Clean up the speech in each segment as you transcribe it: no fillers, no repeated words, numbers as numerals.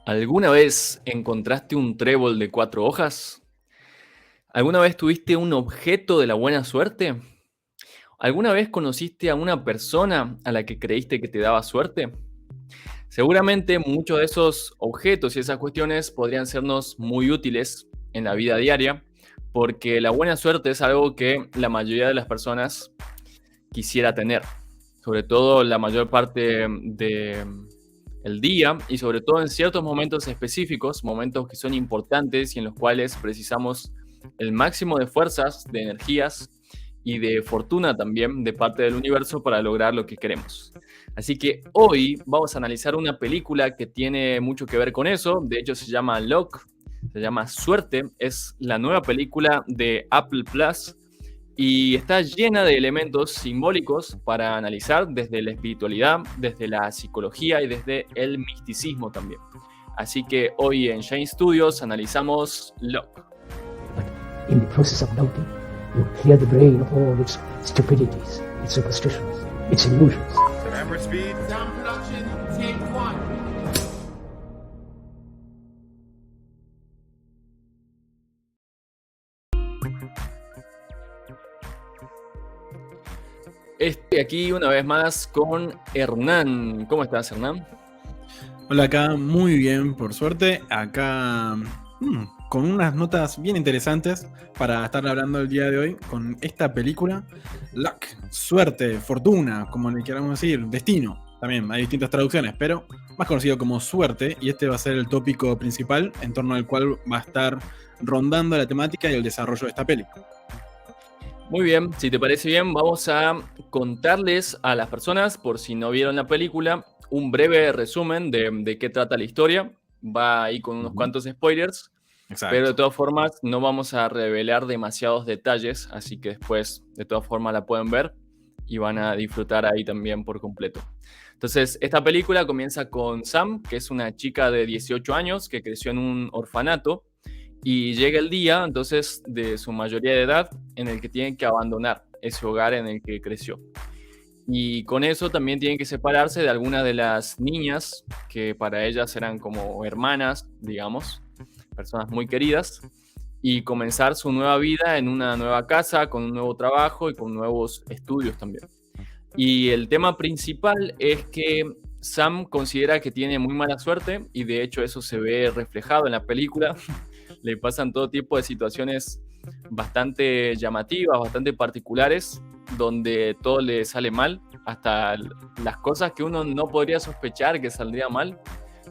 ¿Alguna vez encontraste un trébol de 4 hojas? ¿Alguna vez tuviste un objeto de la buena suerte? ¿Alguna vez conociste a una persona a la que creíste que te daba suerte? Seguramente muchos de esos objetos y esas cuestiones podrían sernos muy útiles en la vida diaria, porque la buena suerte es algo que la mayoría de las personas quisiera tener, sobre todo la mayor parte de el día y sobre todo en ciertos momentos específicos, momentos que son importantes y en los cuales precisamos el máximo de fuerzas, de energías y de fortuna también de parte del universo para lograr lo que queremos. Así que hoy vamos a analizar una película que tiene mucho que ver con eso. De hecho, se llama Luck, se llama Suerte. Es la nueva película de Apple Plus y está llena de elementos simbólicos para analizar desde la espiritualidad, desde la psicología y desde el misticismo también. Así que hoy en Shane Studios analizamos Luck. In the process of noting, you clear the brain of all its stupidities, its superstitions, its illusions. Camera speed. Sound production, take one. Estoy aquí una vez más con Hernán. ¿Cómo estás, Hernán? Hola, acá muy bien, por suerte. Acá con unas notas bien interesantes para estar hablando el día de hoy con esta película. Luck, suerte, fortuna, como le queramos decir, destino. También hay distintas traducciones, pero más conocido como suerte. Y este va a ser el tópico principal en torno al cual va a estar rondando la temática y el desarrollo de esta película. Muy bien, si te parece bien, vamos a contarles a las personas, por si no vieron la película, un breve resumen de qué trata la historia. Va ahí con unos cuantos spoilers, pero de todas formas no vamos a revelar demasiados detalles, así que después de todas formas la pueden ver y van a disfrutar ahí también por completo. Entonces, esta película comienza con Sam, que es una chica de 18 años que creció en un orfanato. Y llega el día, entonces, de su mayoría de edad en el que tienen que abandonar ese hogar en el que creció. Y con eso también tienen que separarse de algunas de las niñas que para ellas eran como hermanas, digamos, personas muy queridas, y comenzar su nueva vida en una nueva casa, con un nuevo trabajo y con nuevos estudios también. Y el tema principal es que Sam considera que tiene muy mala suerte y de hecho eso se ve reflejado en la película. Le pasan todo tipo de situaciones bastante llamativas, bastante particulares, donde todo le sale mal, hasta las cosas que uno no podría sospechar que saldría mal,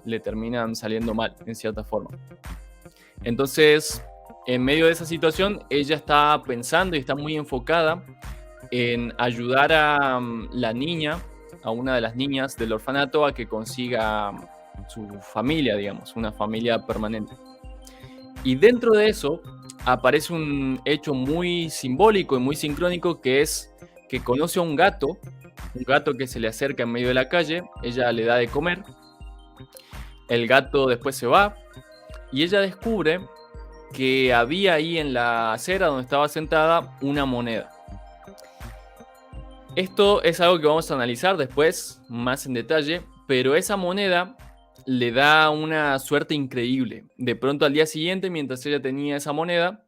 le terminan saliendo mal, en cierta forma. Entonces, en medio de esa situación, ella está pensando y está muy enfocada en ayudar a la niña, a una de las niñas del orfanato, a que consiga su familia, digamos, una familia permanente. Y dentro de eso aparece un hecho muy simbólico y muy sincrónico, que es que conoce a un gato que se le acerca en medio de la calle, ella le da de comer, el gato después se va y ella descubre que había ahí en la acera donde estaba sentada una moneda. Esto es algo que vamos a analizar después más en detalle, pero esa moneda le da una suerte increíble. De pronto al día siguiente, mientras ella tenía esa moneda,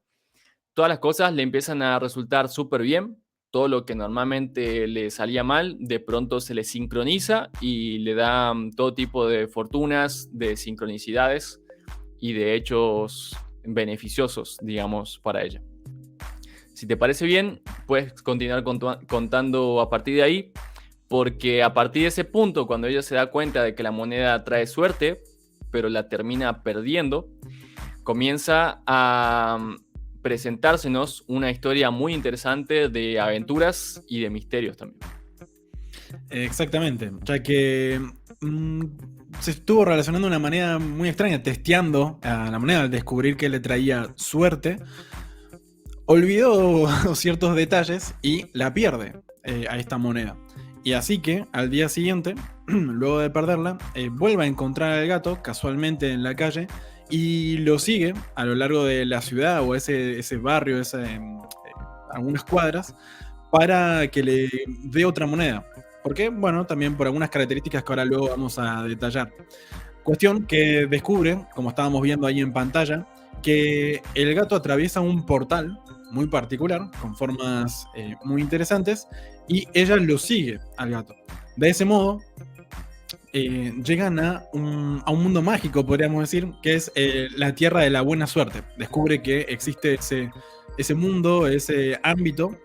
todas las cosas le empiezan a resultar súper bien. Todo lo que normalmente le salía mal, de pronto se le sincroniza y le da todo tipo de fortunas, de sincronicidades y de hechos beneficiosos, digamos, para ella. Si te parece bien, puedes continuar contando a partir de ahí, porque a partir de ese punto, cuando ella se da cuenta de que la moneda trae suerte, pero la termina perdiendo, comienza a presentársenos una historia muy interesante de aventuras y de misterios también. Exactamente, ya que se estuvo relacionando de una manera muy extraña, testeando a la moneda al descubrir que le traía suerte. Olvidó ciertos detalles y la pierde a esta moneda. Y así que al día siguiente, luego de perderla, vuelve a encontrar al gato casualmente en la calle y lo sigue a lo largo de la ciudad o ese barrio, algunas cuadras, para que le dé otra moneda. ¿Por qué? Bueno, también por algunas características que ahora luego vamos a detallar. Cuestión que descubre, como estábamos viendo ahí en pantalla, que el gato atraviesa un portal muy particular, con formas muy interesantes, y ella lo sigue al gato. De ese modo, llegan a un mundo mágico, podríamos decir, que es la tierra de la buena suerte. Descubre que existe ese mundo, ese ámbito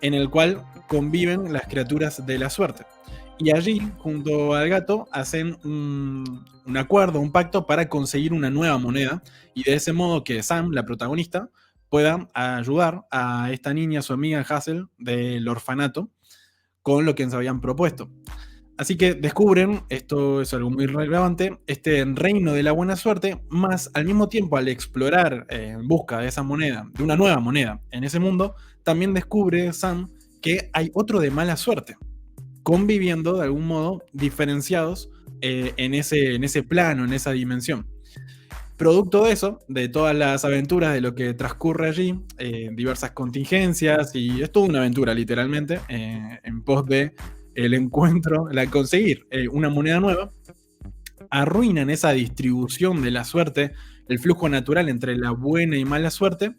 en el cual conviven las criaturas de la suerte. Y allí, junto al gato, hacen un acuerdo, un pacto para conseguir una nueva moneda, y de ese modo que Sam, la protagonista, pueda ayudar a esta niña, su amiga Hazel, del orfanato, con lo que se habían propuesto. Así que descubren, esto es algo muy relevante, este reino de la buena suerte, más al mismo tiempo al explorar en busca de esa moneda, de una nueva moneda en ese mundo, también descubre Sam que hay otro de mala suerte, conviviendo de algún modo diferenciados en ese plano, en esa dimensión. Producto de eso, de todas las aventuras, de lo que transcurre allí, diversas contingencias, y es toda una aventura literalmente, en pos de el encuentro, conseguir una moneda nueva, arruinan esa distribución de la suerte, el flujo natural entre la buena y mala suerte,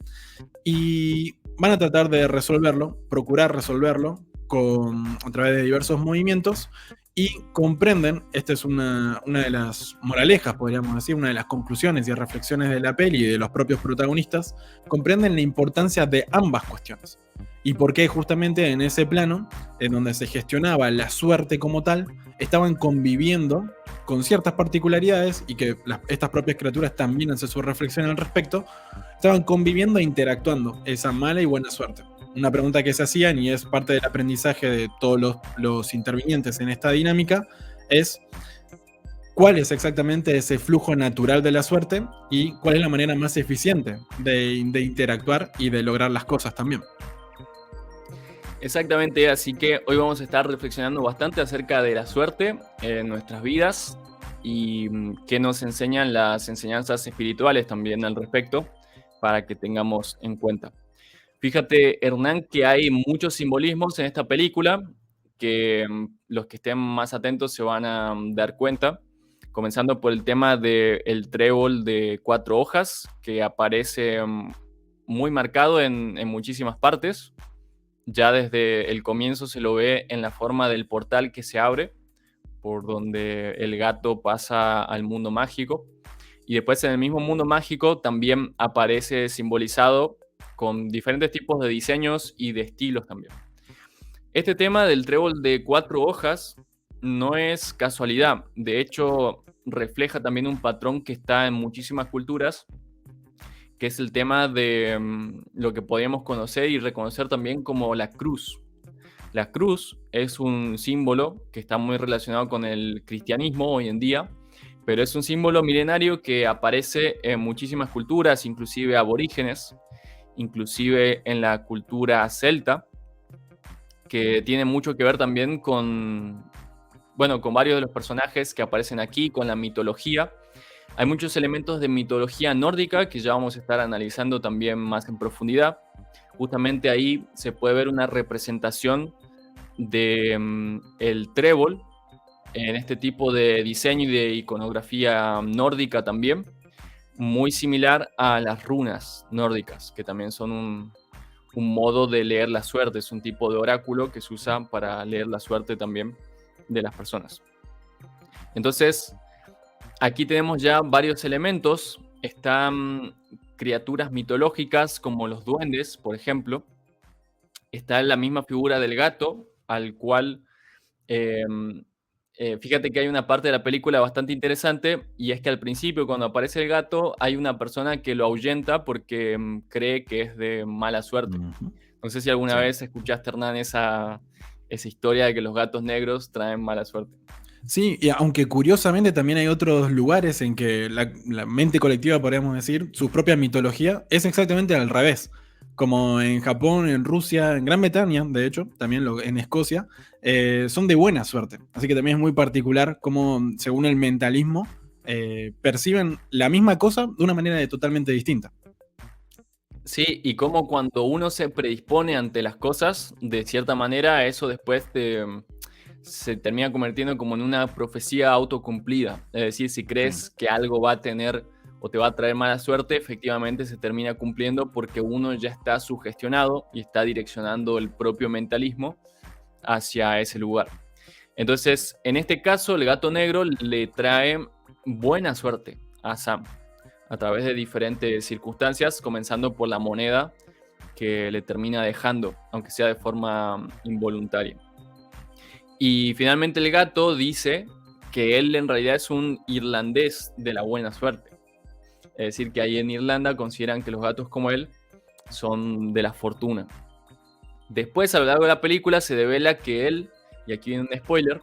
y van a tratar de resolverlo, procurar resolverlo a través de diversos movimientos, y comprenden, esta es una de las moralejas, podríamos decir, una de las conclusiones y reflexiones de la peli y de los propios protagonistas, comprenden la importancia de ambas cuestiones. Y por qué justamente en ese plano, en donde se gestionaba la suerte como tal, estaban conviviendo con ciertas particularidades, y que estas propias criaturas también hacen su reflexión al respecto, estaban conviviendo e interactuando esa mala y buena suerte. Una pregunta que se hacían, y es parte del aprendizaje de todos los intervinientes en esta dinámica, es cuál es exactamente ese flujo natural de la suerte y cuál es la manera más eficiente de interactuar y de lograr las cosas también. Exactamente, así que hoy vamos a estar reflexionando bastante acerca de la suerte en nuestras vidas y qué nos enseñan las enseñanzas espirituales también al respecto, para que tengamos en cuenta. Fíjate, Hernán, que hay muchos simbolismos en esta película que los que estén más atentos se van a dar cuenta, comenzando por el tema del trébol de 4 hojas, que aparece muy marcado en muchísimas partes. Ya desde el comienzo se lo ve en la forma del portal que se abre, por donde el gato pasa al mundo mágico. Y después en el mismo mundo mágico también aparece simbolizado con diferentes tipos de diseños y de estilos también. Este tema del trébol de 4 hojas no es casualidad. De hecho, refleja también un patrón que está en muchísimas culturas, que es el tema de lo que podemos conocer y reconocer también como la cruz. La cruz es un símbolo que está muy relacionado con el cristianismo hoy en día, pero es un símbolo milenario que aparece en muchísimas culturas, inclusive aborígenes, inclusive en la cultura celta, que tiene mucho que ver también con varios de los personajes que aparecen aquí, con la mitología. Hay muchos elementos de mitología nórdica que ya vamos a estar analizando también más en profundidad. Justamente ahí se puede ver una representación de el trébol en este tipo de diseño y de iconografía nórdica también, muy similar a las runas nórdicas, que también son un modo de leer la suerte, es un tipo de oráculo que se usa para leer la suerte también de las personas. Entonces, aquí tenemos ya varios elementos. Están criaturas mitológicas como los duendes, por ejemplo. Está la misma figura del gato, al cual fíjate que hay una parte de la película bastante interesante, y es que al principio, cuando aparece el gato, hay una persona que lo ahuyenta porque cree que es de mala suerte. No sé si alguna vez escuchaste, Hernán, esa historia de que los gatos negros traen mala suerte. Sí, y aunque curiosamente también hay otros lugares en que la mente colectiva, podríamos decir, su propia mitología es exactamente al revés. Como en Japón, en Rusia, en Gran Bretaña, de hecho, también en Escocia, son de buena suerte. Así que también es muy particular cómo, según el mentalismo, perciben la misma cosa de una manera totalmente distinta. Sí, y cómo cuando uno se predispone ante las cosas, de cierta manera, eso después se termina convirtiendo como en una profecía autocumplida. Es decir, si crees que algo va a tener o te va a traer mala suerte, efectivamente se termina cumpliendo porque uno ya está sugestionado y está direccionando el propio mentalismo hacia ese lugar. Entonces, en este caso, el gato negro le trae buena suerte a Sam a través de diferentes circunstancias, comenzando por la moneda que le termina dejando, aunque sea de forma involuntaria. Y finalmente el gato dice que él en realidad es un irlandés de la buena suerte. Es decir, que ahí en Irlanda consideran que los gatos como él son de la fortuna. Después, a lo largo de la película, se devela que él, y aquí viene un spoiler,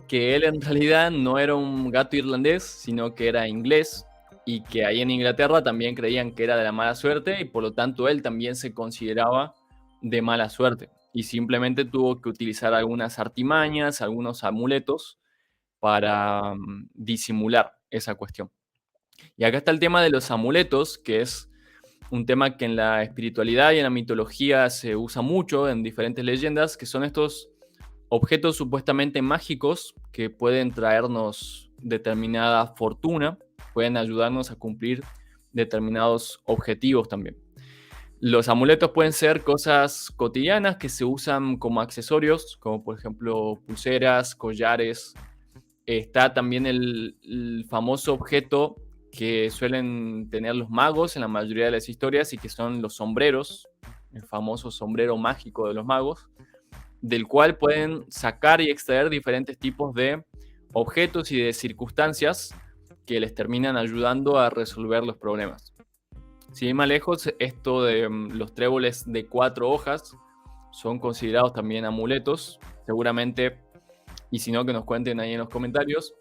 que él en realidad no era un gato irlandés, sino que era inglés, y que ahí en Inglaterra también creían que era de la mala suerte, y por lo tanto él también se consideraba de mala suerte. Y simplemente tuvo que utilizar algunas artimañas, algunos amuletos para disimular esa cuestión. Y acá está el tema de los amuletos, que es un tema que en la espiritualidad y en la mitología se usa mucho en diferentes leyendas, que son estos objetos supuestamente mágicos que pueden traernos determinada fortuna, pueden ayudarnos a cumplir determinados objetivos también. Los amuletos pueden ser cosas cotidianas que se usan como accesorios, como por ejemplo pulseras, collares. Está también el famoso objeto que suelen tener los magos en la mayoría de las historias y que son los sombreros, el famoso sombrero mágico de los magos, del cual pueden sacar y extraer diferentes tipos de objetos y de circunstancias que les terminan ayudando a resolver los problemas. Sin ir más lejos, esto de los tréboles de 4 hojas son considerados también amuletos, seguramente, y si no, que nos cuenten ahí en los comentarios.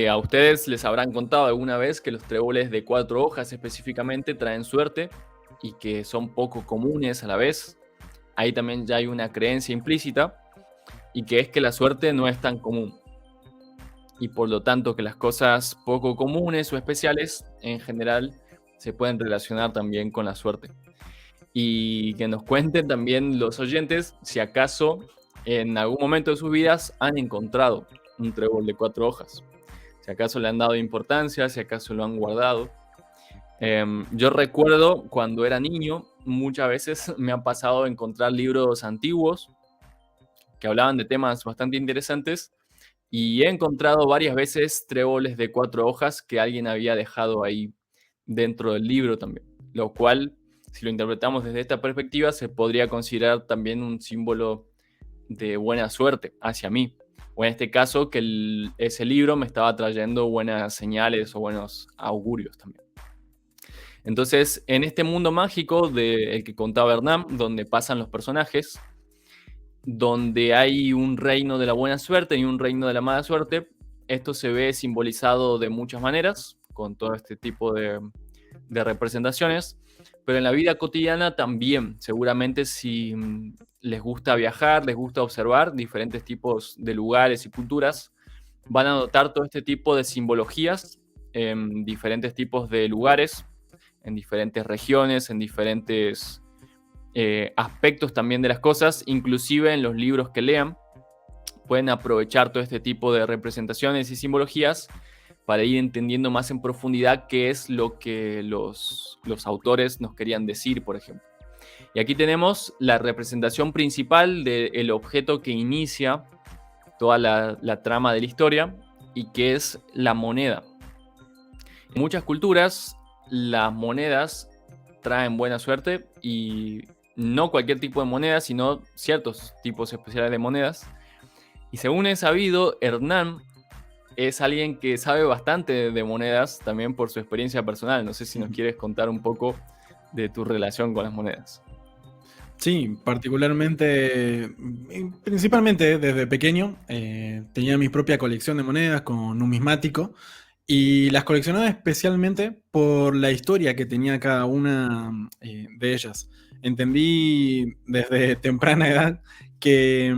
A ustedes les habrán contado alguna vez que los tréboles de 4 hojas específicamente traen suerte y que son poco comunes a la vez. Ahí también ya hay una creencia implícita y que es que la suerte no es tan común. Y por lo tanto que las cosas poco comunes o especiales en general se pueden relacionar también con la suerte. Y que nos cuenten también los oyentes si acaso en algún momento de sus vidas han encontrado un trébol de 4 hojas. Si acaso le han dado importancia, si acaso lo han guardado. Yo recuerdo cuando era niño, muchas veces me ha pasado encontrar libros antiguos que hablaban de temas bastante interesantes y he encontrado varias veces tréboles de 4 hojas que alguien había dejado ahí dentro del libro también, lo cual, si lo interpretamos desde esta perspectiva, se podría considerar también un símbolo de buena suerte hacia mí, o en este caso que ese libro me estaba trayendo buenas señales o buenos augurios también. Entonces, en este mundo mágico del que contaba Hernán, donde pasan los personajes, donde hay un reino de la buena suerte y un reino de la mala suerte, esto se ve simbolizado de muchas maneras, con todo este tipo de representaciones, pero en la vida cotidiana también, seguramente si les gusta viajar, les gusta observar diferentes tipos de lugares y culturas, van a notar todo este tipo de simbologías en diferentes tipos de lugares, en diferentes regiones, en diferentes aspectos también de las cosas, inclusive en los libros que lean, pueden aprovechar todo este tipo de representaciones y simbologías para ir entendiendo más en profundidad qué es lo que los autores nos querían decir, por ejemplo. Y aquí tenemos la representación principal del objeto que inicia toda la trama de la historia y que es la moneda. En muchas culturas, las monedas traen buena suerte y no cualquier tipo de moneda, sino ciertos tipos especiales de monedas. Y según he sabido, Hernán es alguien que sabe bastante de monedas, también por su experiencia personal. No sé si nos quieres contar un poco de tu relación con las monedas. Sí, particularmente, principalmente desde pequeño, tenía mi propia colección de monedas con numismático y las coleccionaba especialmente por la historia que tenía cada una de ellas. Entendí desde temprana edad que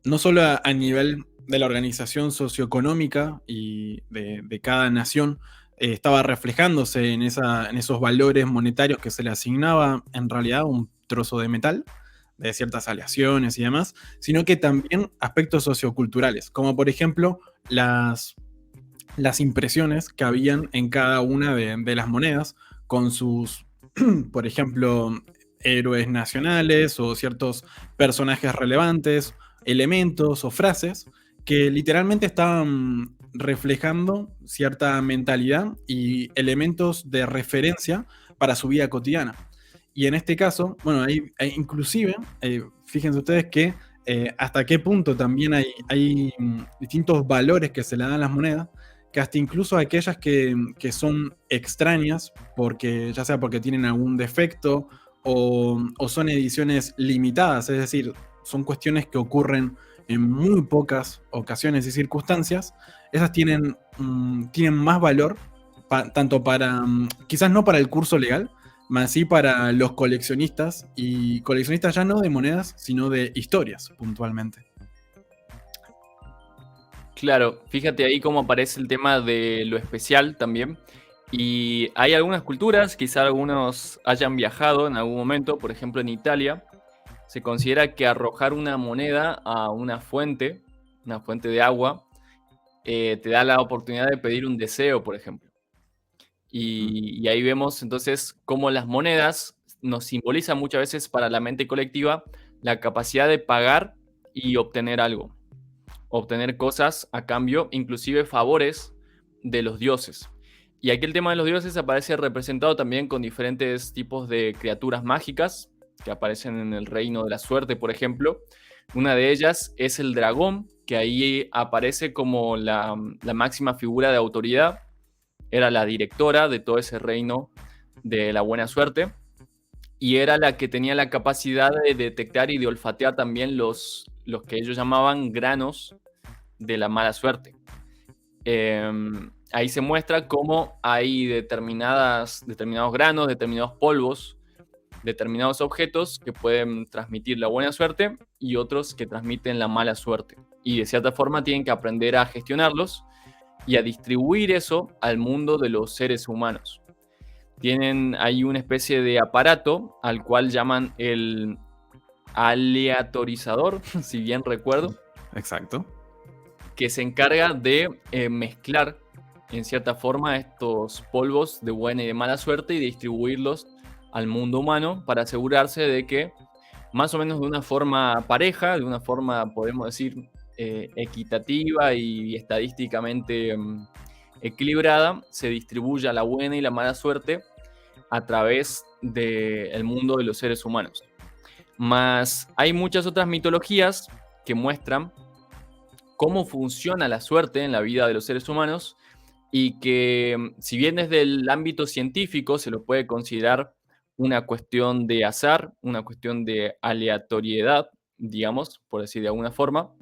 no solo a nivel de la organización socioeconómica y de cada nación estaba reflejándose en esos valores monetarios que se le asignaba en realidad un trozo de metal de ciertas aleaciones y demás, sino que también aspectos socioculturales, como por ejemplo las impresiones que habían en cada una de las monedas, con sus, por ejemplo, héroes nacionales o ciertos personajes relevantes, elementos o frases que literalmente estaban reflejando cierta mentalidad y elementos de referencia para su vida cotidiana. Y en este caso, bueno, inclusive, fíjense ustedes que hasta qué punto también hay distintos valores que se le dan a las monedas, que hasta incluso aquellas que son extrañas, porque, ya sea porque tienen algún defecto o son ediciones limitadas, es decir, son cuestiones que ocurren en muy pocas ocasiones y circunstancias, esas tienen más valor, tanto para, quizás no para el curso legal, más sí para los coleccionistas, y coleccionistas ya no de monedas, sino de historias, puntualmente. Claro, fíjate ahí cómo aparece el tema de lo especial también. Y hay algunas culturas, quizá algunos hayan viajado en algún momento, por ejemplo en Italia, se considera que arrojar una moneda a una fuente de agua, te da la oportunidad de pedir un deseo, por ejemplo. Y ahí vemos entonces cómo las monedas nos simbolizan muchas veces para la mente colectiva la capacidad de pagar y obtener algo, obtener cosas a cambio, inclusive favores de los dioses. Y aquí el tema de los dioses aparece representado también con diferentes tipos de criaturas mágicas que aparecen en el reino de la suerte, por ejemplo. Una de ellas es el dragón, que ahí aparece como la máxima figura de autoridad. Era la directora de todo ese reino de la buena suerte y era la que tenía la capacidad de detectar y de olfatear también los que ellos llamaban granos de la mala suerte. Ahí se muestra cómo hay determinados granos, determinados polvos, determinados objetos que pueden transmitir la buena suerte y otros que transmiten la mala suerte. Y de cierta forma tienen que aprender a gestionarlos y a distribuir eso al mundo de los seres humanos. Tienen ahí una especie de aparato al cual llaman el aleatorizador, si bien recuerdo. Exacto. Que se encarga de mezclar en cierta forma estos polvos de buena y de mala suerte y distribuirlos al mundo humano para asegurarse de que más o menos de una forma pareja, de una forma podemos decir equitativa y estadísticamente equilibrada, se distribuya la buena y la mala suerte a través del mundo de los seres humanos. Más hay muchas otras mitologías que muestran cómo funciona la suerte en la vida de los seres humanos y que, si bien desde el ámbito científico se lo puede considerar una cuestión de azar, una cuestión de aleatoriedad, digamos, por decir de alguna forma,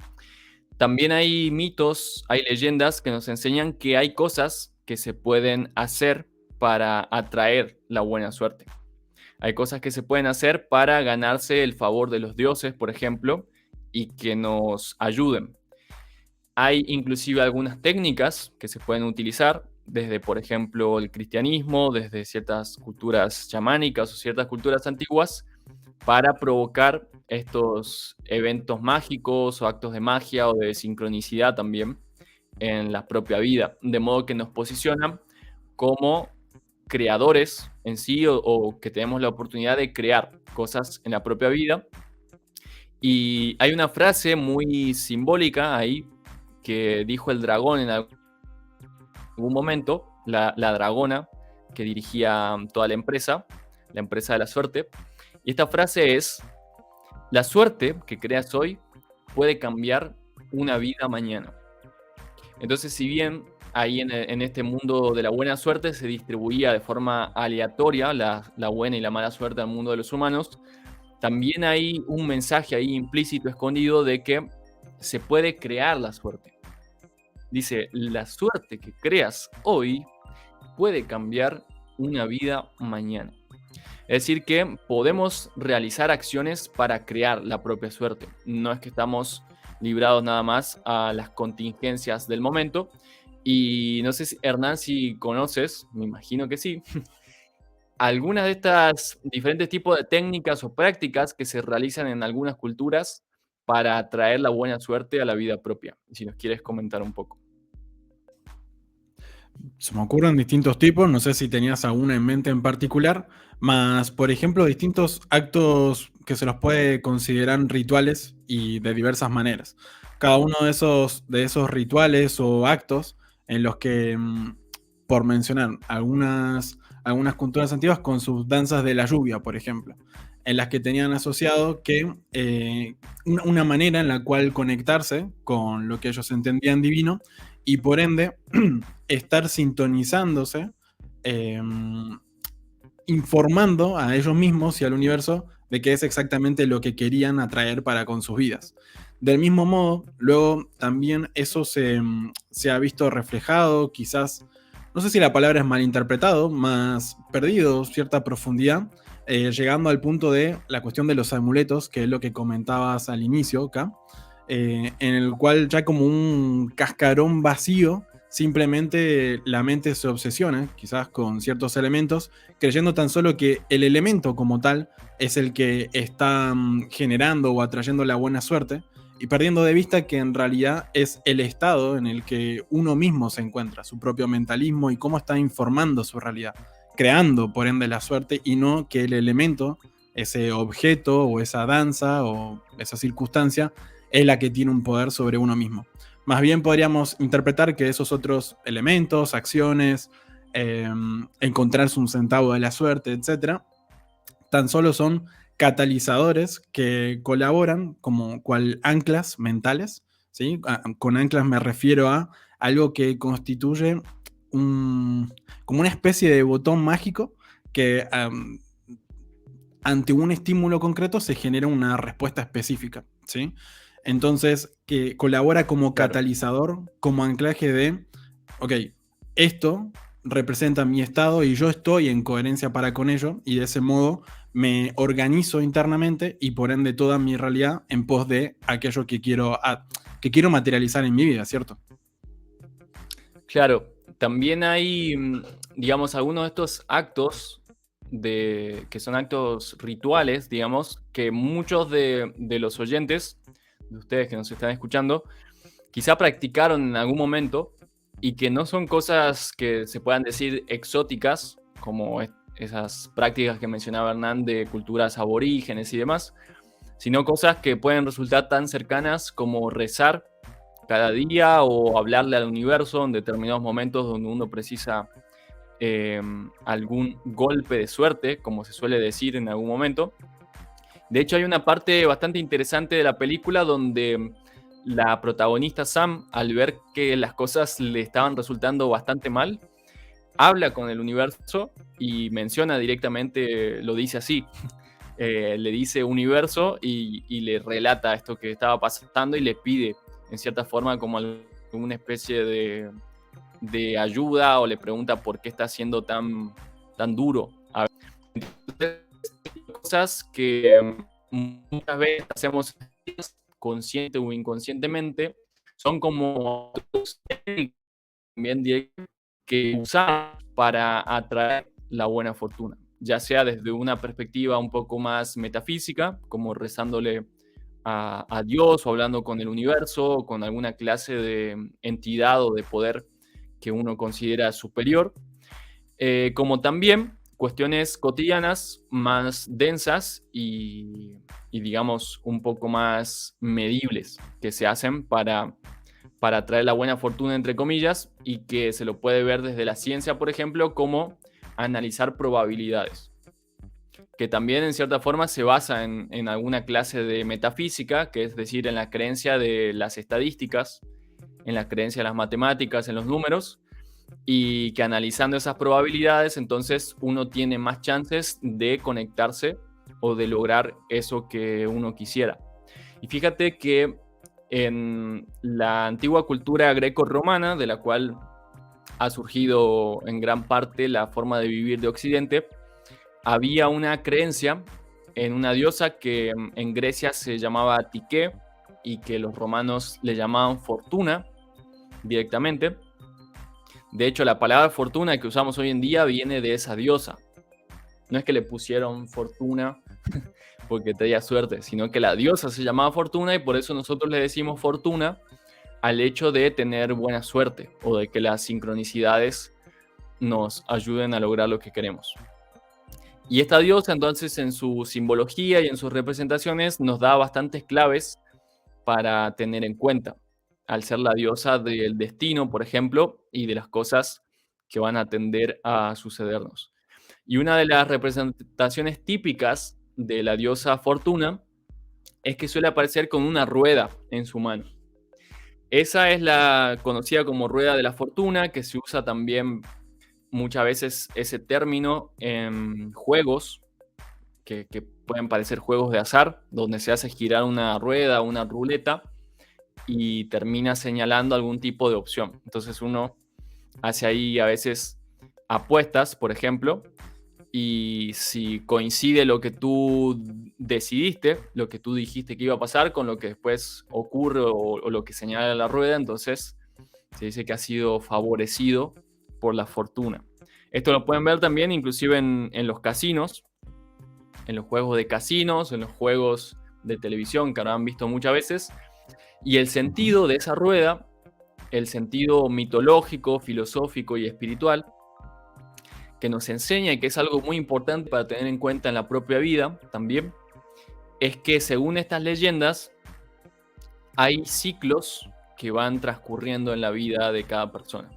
también hay mitos, hay leyendas que nos enseñan que hay cosas que se pueden hacer para atraer la buena suerte. Hay cosas que se pueden hacer para ganarse el favor de los dioses, por ejemplo, y que nos ayuden. Hay inclusive algunas técnicas que se pueden utilizar desde, por ejemplo, el cristianismo, desde ciertas culturas chamánicas o ciertas culturas antiguas, para provocar estos eventos mágicos o actos de magia o de sincronicidad también en la propia vida, de modo que nos posicionan como creadores en sí o que tenemos la oportunidad de crear cosas en la propia vida. Y hay una frase muy simbólica ahí que dijo el dragón en algún momento, la dragona que dirigía toda la empresa de la suerte. Y esta frase es: la suerte que creas hoy puede cambiar una vida mañana. Entonces, si bien ahí en este mundo de la buena suerte se distribuía de forma aleatoria la buena y la mala suerte al mundo de los humanos, también hay un mensaje ahí implícito, escondido, de que se puede crear la suerte. Dice, la suerte que creas hoy puede cambiar una vida mañana. Es decir, que podemos realizar acciones para crear la propia suerte. No es que estamos librados nada más a las contingencias del momento. Y no sé, Hernán, si conoces, me imagino que sí, algunas de estas diferentes tipos de técnicas o prácticas que se realizan en algunas culturas para atraer la buena suerte a la vida propia. Si nos quieres comentar un poco. Se me ocurren distintos tipos, no sé si tenías alguna en mente en particular, más, por ejemplo, distintos actos que se los puede considerar rituales y de diversas maneras. Cada uno de esos rituales o actos en los que, por mencionar algunas culturas antiguas con sus danzas de la lluvia, por ejemplo, en las que tenían asociado que una manera en la cual conectarse con lo que ellos entendían divino y por ende estar sintonizándose, eh, informando a ellos mismos y al universo de qué es exactamente lo que querían atraer para con sus vidas. Del mismo modo, luego también eso se ha visto reflejado, quizás, no sé si la palabra es malinterpretado, más perdido cierta profundidad, llegando al punto de la cuestión de los amuletos, que es lo que comentabas al inicio acá, en el cual ya como un cascarón vacío, simplemente la mente se obsesiona, quizás con ciertos elementos, creyendo tan solo que el elemento como tal es el que está generando o atrayendo la buena suerte, y perdiendo de vista que en realidad es el estado en el que uno mismo se encuentra, su propio mentalismo y cómo está informando su realidad, creando por ende la suerte y no que el elemento, ese objeto o esa danza o esa circunstancia, es la que tiene un poder sobre uno mismo. Más bien podríamos interpretar que esos otros elementos, acciones, encontrarse un centavo de la suerte, etc., tan solo son catalizadores que colaboran como cual anclas mentales, ¿sí? Con anclas me refiero a algo que constituye como una especie de botón mágico que ante un estímulo concreto se genera una respuesta específica, ¿sí? Entonces, que colabora como Claro. catalizador, como anclaje de, ok, esto representa mi estado y yo estoy en coherencia para con ello, y de ese modo me organizo internamente y por ende toda mi realidad en pos de aquello que quiero materializar en mi vida, ¿cierto? Claro, también hay, digamos, algunos de estos actos que son actos rituales, digamos, que muchos de los oyentes, de ustedes que nos están escuchando, quizá practicaron en algún momento y que no son cosas que se puedan decir exóticas, como esas prácticas que mencionaba Hernán de culturas aborígenes y demás, sino cosas que pueden resultar tan cercanas como rezar cada día o hablarle al universo en determinados momentos donde uno precisa algún golpe de suerte, como se suele decir en algún momento. De hecho, hay una parte bastante interesante de la película donde la protagonista Sam, al ver que las cosas le estaban resultando bastante mal, habla con el universo y menciona directamente, lo dice así, le dice universo y le relata esto que estaba pasando y le pide, en cierta forma, como alguna especie de ayuda o le pregunta por qué está siendo tan duro. Entonces, cosas que muchas veces hacemos consciente o inconscientemente, son como también directos que usamos para atraer la buena fortuna, ya sea desde una perspectiva un poco más metafísica, como rezándole a Dios o hablando con el universo o con alguna clase de entidad o de poder que uno considera superior, como también cuestiones cotidianas más densas y digamos un poco más medibles que se hacen para traer la buena fortuna, entre comillas, y que se lo puede ver desde la ciencia, por ejemplo, como analizar probabilidades, que también en cierta forma se basa en alguna clase de metafísica, que es decir, en la creencia de las estadísticas, en la creencia de las matemáticas, en los números, y que analizando esas probabilidades, entonces uno tiene más chances de conectarse o de lograr eso que uno quisiera. Y fíjate que en la antigua cultura greco-romana, de la cual ha surgido en gran parte la forma de vivir de Occidente, había una creencia en una diosa que en Grecia se llamaba Tique y que los romanos le llamaban Fortuna directamente. De hecho, la palabra fortuna que usamos hoy en día viene de esa diosa. No es que le pusieron Fortuna porque traía suerte, sino que la diosa se llamaba Fortuna y por eso nosotros le decimos Fortuna al hecho de tener buena suerte o de que las sincronicidades nos ayuden a lograr lo que queremos. Y esta diosa entonces en su simbología y en sus representaciones nos da bastantes claves para tener en cuenta, al ser la diosa del destino, por ejemplo, y de las cosas que van a tender a sucedernos. Y una de las representaciones típicas de la diosa Fortuna es que suele aparecer con una rueda en su mano. Esa es la conocida como rueda de la fortuna, que se usa también muchas veces ese término en juegos que pueden parecer juegos de azar, donde se hace girar una rueda, una ruleta y termina señalando algún tipo de opción. Entonces uno hace ahí a veces apuestas, por ejemplo, y si coincide lo que tú decidiste, lo que tú dijiste que iba a pasar con lo que después ocurre o lo que señala la rueda, entonces se dice que ha sido favorecido por la fortuna. Esto lo pueden ver también inclusive en los casinos, en los juegos de casinos, en los juegos de televisión que habrán visto muchas veces. Y el sentido de esa rueda, el sentido mitológico, filosófico y espiritual, que nos enseña y que es algo muy importante para tener en cuenta en la propia vida también, es que según estas leyendas hay ciclos que van transcurriendo en la vida de cada persona.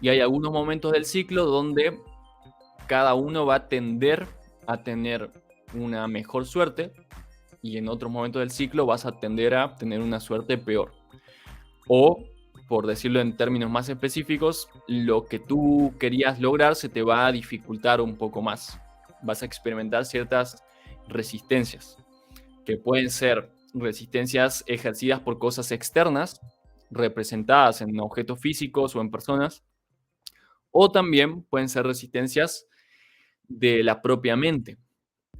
Y hay algunos momentos del ciclo donde cada uno va a tender a tener una mejor suerte y en otros momentos del ciclo vas a tender a tener una suerte peor. O, por decirlo en términos más específicos, lo que tú querías lograr se te va a dificultar un poco más. Vas a experimentar ciertas resistencias, que pueden ser resistencias ejercidas por cosas externas, representadas en objetos físicos o en personas, o también pueden ser resistencias de la propia mente.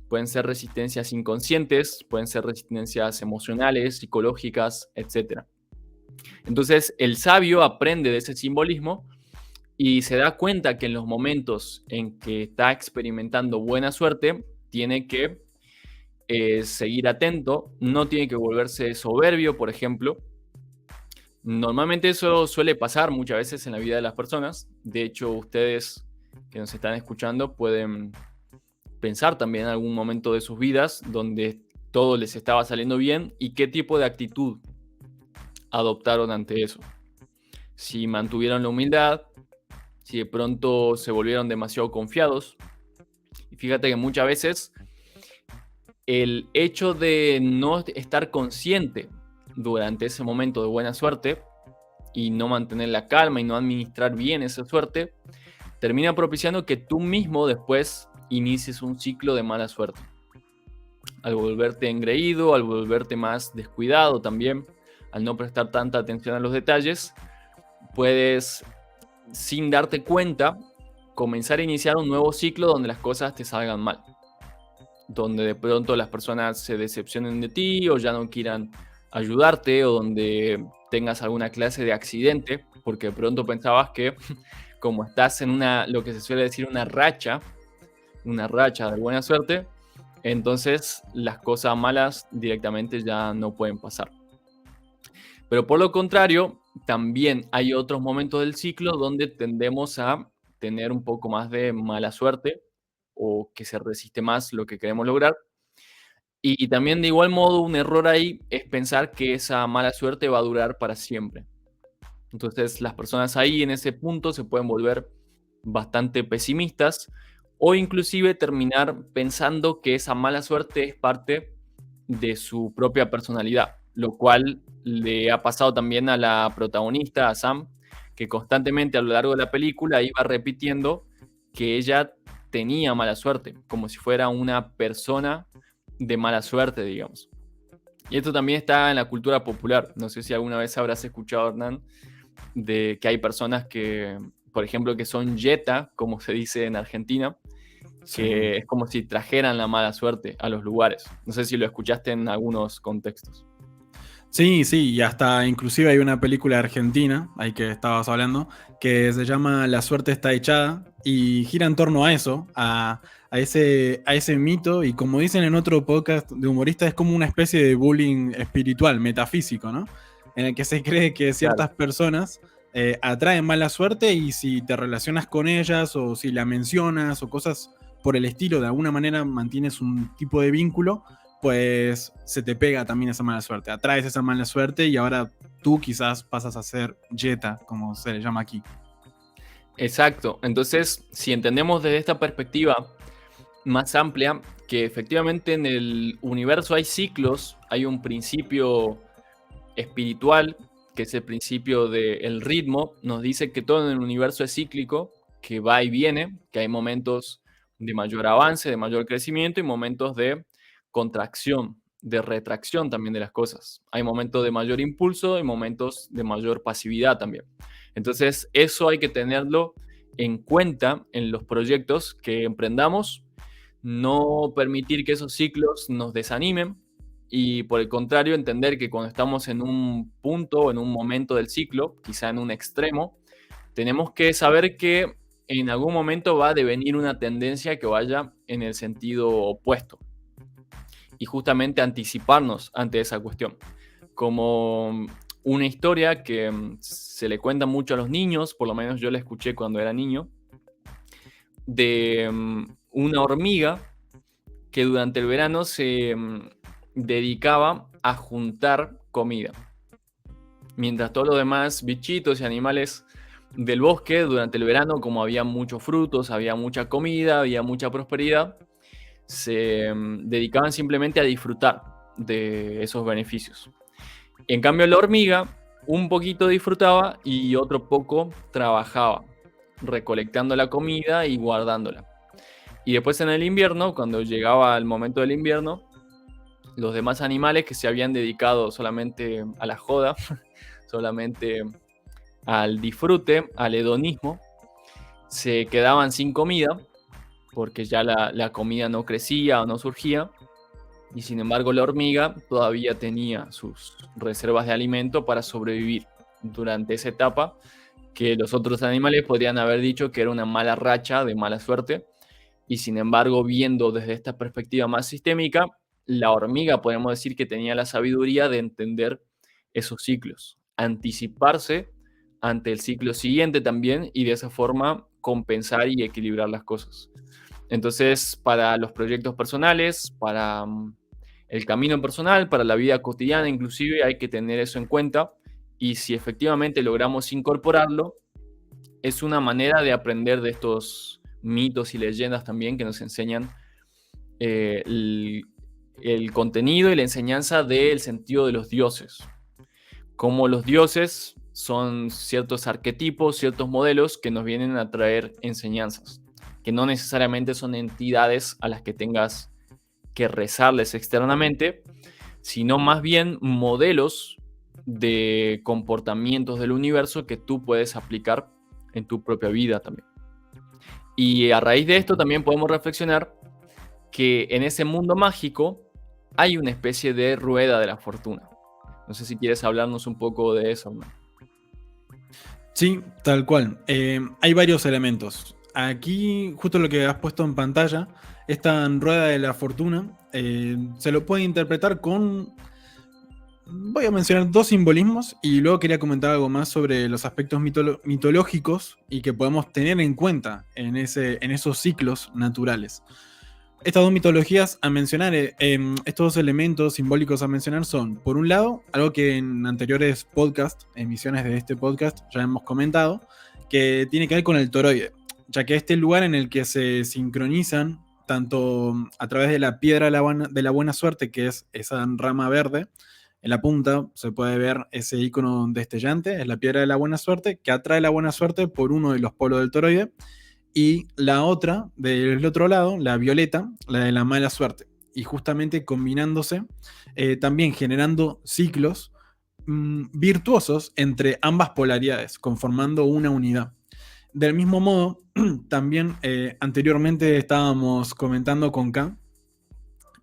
Pueden ser resistencias inconscientes, pueden ser resistencias emocionales, psicológicas, etc. Entonces, el sabio aprende de ese simbolismo y se da cuenta que en los momentos en que está experimentando buena suerte, tiene que seguir atento, no tiene que volverse soberbio, por ejemplo. Normalmente eso suele pasar muchas veces en la vida de las personas. De hecho, ustedes que nos están escuchando pueden pensar también en algún momento de sus vidas donde todo les estaba saliendo bien y qué tipo de actitud adoptaron ante eso. Si mantuvieron la humildad, si de pronto se volvieron demasiado confiados. Y fíjate que muchas veces el hecho de no estar consciente durante ese momento de buena suerte y no mantener la calma y no administrar bien esa suerte, termina propiciando que tú mismo después inicies un ciclo de mala suerte. Al volverte engreído, al volverte más descuidado también, al no prestar tanta atención a los detalles, puedes, sin darte cuenta, comenzar a iniciar un nuevo ciclo donde las cosas te salgan mal. Donde de pronto las personas se decepcionen de ti o ya no quieran ayudarte o donde tengas alguna clase de accidente porque de pronto pensabas que como estás en lo que se suele decir una racha de buena suerte, entonces las cosas malas directamente ya no pueden pasar. Pero por lo contrario, también hay otros momentos del ciclo donde tendemos a tener un poco más de mala suerte o que se resiste más lo que queremos lograr. Y también de igual modo un error ahí es pensar que esa mala suerte va a durar para siempre. Entonces las personas ahí en ese punto se pueden volver bastante pesimistas o inclusive terminar pensando que esa mala suerte es parte de su propia personalidad, lo cual le ha pasado también a la protagonista, a Sam, que constantemente a lo largo de la película iba repitiendo que ella tenía mala suerte, como si fuera una persona de mala suerte, digamos. Y esto también está en la cultura popular. No sé si alguna vez habrás escuchado, Hernán, de que hay personas que, por ejemplo, que son yeta, como se dice en Argentina, que es como si trajeran la mala suerte a los lugares. No sé si lo escuchaste en algunos contextos. Sí, sí, y hasta inclusive hay una película argentina, ahí que estabas hablando, que se llama La suerte está echada y gira en torno a eso, a ese mito, y como dicen en otro podcast de humoristas, es como una especie de bullying espiritual, metafísico, ¿no? En el que se cree que Claro. ciertas personas atraen mala suerte y si te relacionas con ellas o si la mencionas o cosas por el estilo, de alguna manera mantienes un tipo de vínculo, pues se te pega también esa mala suerte. Atraes esa mala suerte y ahora tú quizás pasas a ser Jetta, como se le llama aquí. Exacto. Entonces, si entendemos desde esta perspectiva más amplia, que efectivamente en el universo hay ciclos, hay un principio espiritual, que es el principio del ritmo, nos dice que todo en el universo es cíclico, que va y viene, que hay momentos de mayor avance, de mayor crecimiento y momentos de contracción, de retracción también de las cosas. Hay momentos de mayor impulso y momentos de mayor pasividad también. Entonces, eso hay que tenerlo en cuenta en los proyectos que emprendamos, no permitir que esos ciclos nos desanimen y por el contrario entender que cuando estamos en un punto, en un momento del ciclo, quizá en un extremo, tenemos que saber que en algún momento va a devenir una tendencia que vaya en el sentido opuesto y justamente anticiparnos ante esa cuestión. Como una historia que se le cuenta mucho a los niños, por lo menos yo la escuché cuando era niño, de una hormiga que durante el verano se dedicaba a juntar comida. Mientras todos los demás bichitos y animales del bosque, durante el verano, como había muchos frutos, había mucha comida, había mucha prosperidad, se dedicaban simplemente a disfrutar de esos beneficios. En cambio, la hormiga un poquito disfrutaba y otro poco trabajaba, recolectando la comida y guardándola. Y después en el invierno, cuando llegaba el momento del invierno, los demás animales que se habían dedicado solamente a la joda, solamente al disfrute, al hedonismo, se quedaban sin comida, porque ya la comida no crecía o no surgía, y sin embargo la hormiga todavía tenía sus reservas de alimento para sobrevivir durante esa etapa, que los otros animales podrían haber dicho que era una mala racha de mala suerte, y sin embargo, viendo desde esta perspectiva más sistémica, la hormiga podemos decir que tenía la sabiduría de entender esos ciclos, anticiparse ante el ciclo siguiente también y de esa forma compensar y equilibrar las cosas. Entonces, para los proyectos personales, para el camino personal, para la vida cotidiana inclusive, hay que tener eso en cuenta y si efectivamente logramos incorporarlo, es una manera de aprender de estos mitos y leyendas también que nos enseñan el contenido y la enseñanza del sentido de los dioses. Como los dioses son ciertos arquetipos, ciertos modelos que nos vienen a traer enseñanzas, que no necesariamente son entidades a las que tengas que rezarles externamente, sino más bien modelos de comportamientos del universo que tú puedes aplicar en tu propia vida también. Y a raíz de esto también podemos reflexionar que en ese mundo mágico hay una especie de rueda de la fortuna. No sé si quieres hablarnos un poco de eso, ¿no? Sí, tal cual. Hay varios elementos. Aquí, justo lo que has puesto en pantalla, esta rueda de la fortuna, se lo puede interpretar con... Voy a mencionar dos simbolismos y luego quería comentar algo más sobre los aspectos mitológicos y que podemos tener en cuenta en esos ciclos naturales. Estas dos mitologías a mencionar, estos dos elementos simbólicos a mencionar son, por un lado, algo que en anteriores podcasts, emisiones de este podcast, ya hemos comentado, que tiene que ver con el toroide, ya que este lugar en el que se sincronizan tanto a través de la piedra de la buena suerte, que es esa rama verde, en la punta se puede ver ese icono destellante, es la piedra de la buena suerte, que atrae la buena suerte por uno de los polos del toroide, y la otra, del otro lado, la violeta, la de la mala suerte. Y justamente combinándose, también generando ciclos virtuosos entre ambas polaridades, conformando una unidad. Del mismo modo, también anteriormente estábamos comentando con K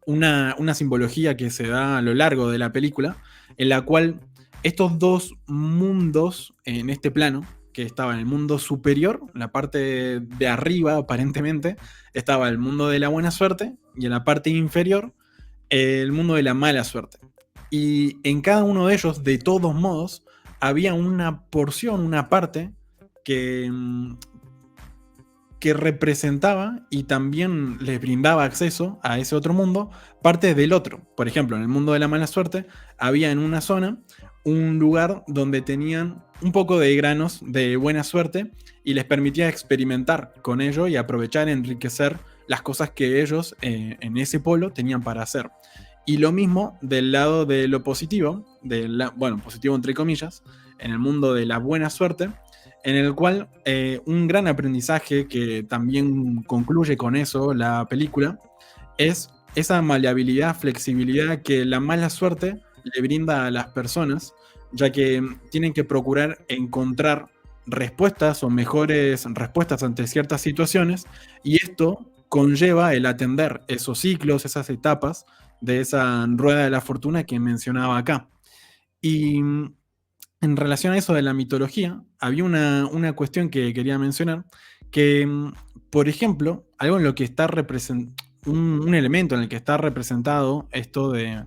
una simbología que se da a lo largo de la película, en la cual estos dos mundos en este plano, que estaba en el mundo superior, la parte de arriba aparentemente, estaba el mundo de la buena suerte y en la parte inferior el mundo de la mala suerte. Y en cada uno de ellos, de todos modos, había una porción, una parte que representaba y también les brindaba acceso a ese otro mundo, parte del otro. Por ejemplo, en el mundo de la mala suerte, había en una zona un lugar donde tenían un poco de granos de buena suerte y les permitía experimentar con ello y aprovechar, enriquecer las cosas que ellos en ese polo tenían para hacer. Y lo mismo del lado de lo positivo, bueno, positivo entre comillas, en el mundo de la buena suerte, en el cual un gran aprendizaje que también concluye con eso la película es esa maleabilidad, flexibilidad que la mala suerte le brinda a las personas, ya que tienen que procurar encontrar respuestas o mejores respuestas ante ciertas situaciones, y esto conlleva el atender esos ciclos, esas etapas de esa rueda de la fortuna que mencionaba acá. Y en relación a eso de la mitología, había una cuestión que quería mencionar, que, por ejemplo, algo en lo que está un elemento en el que está representado esto de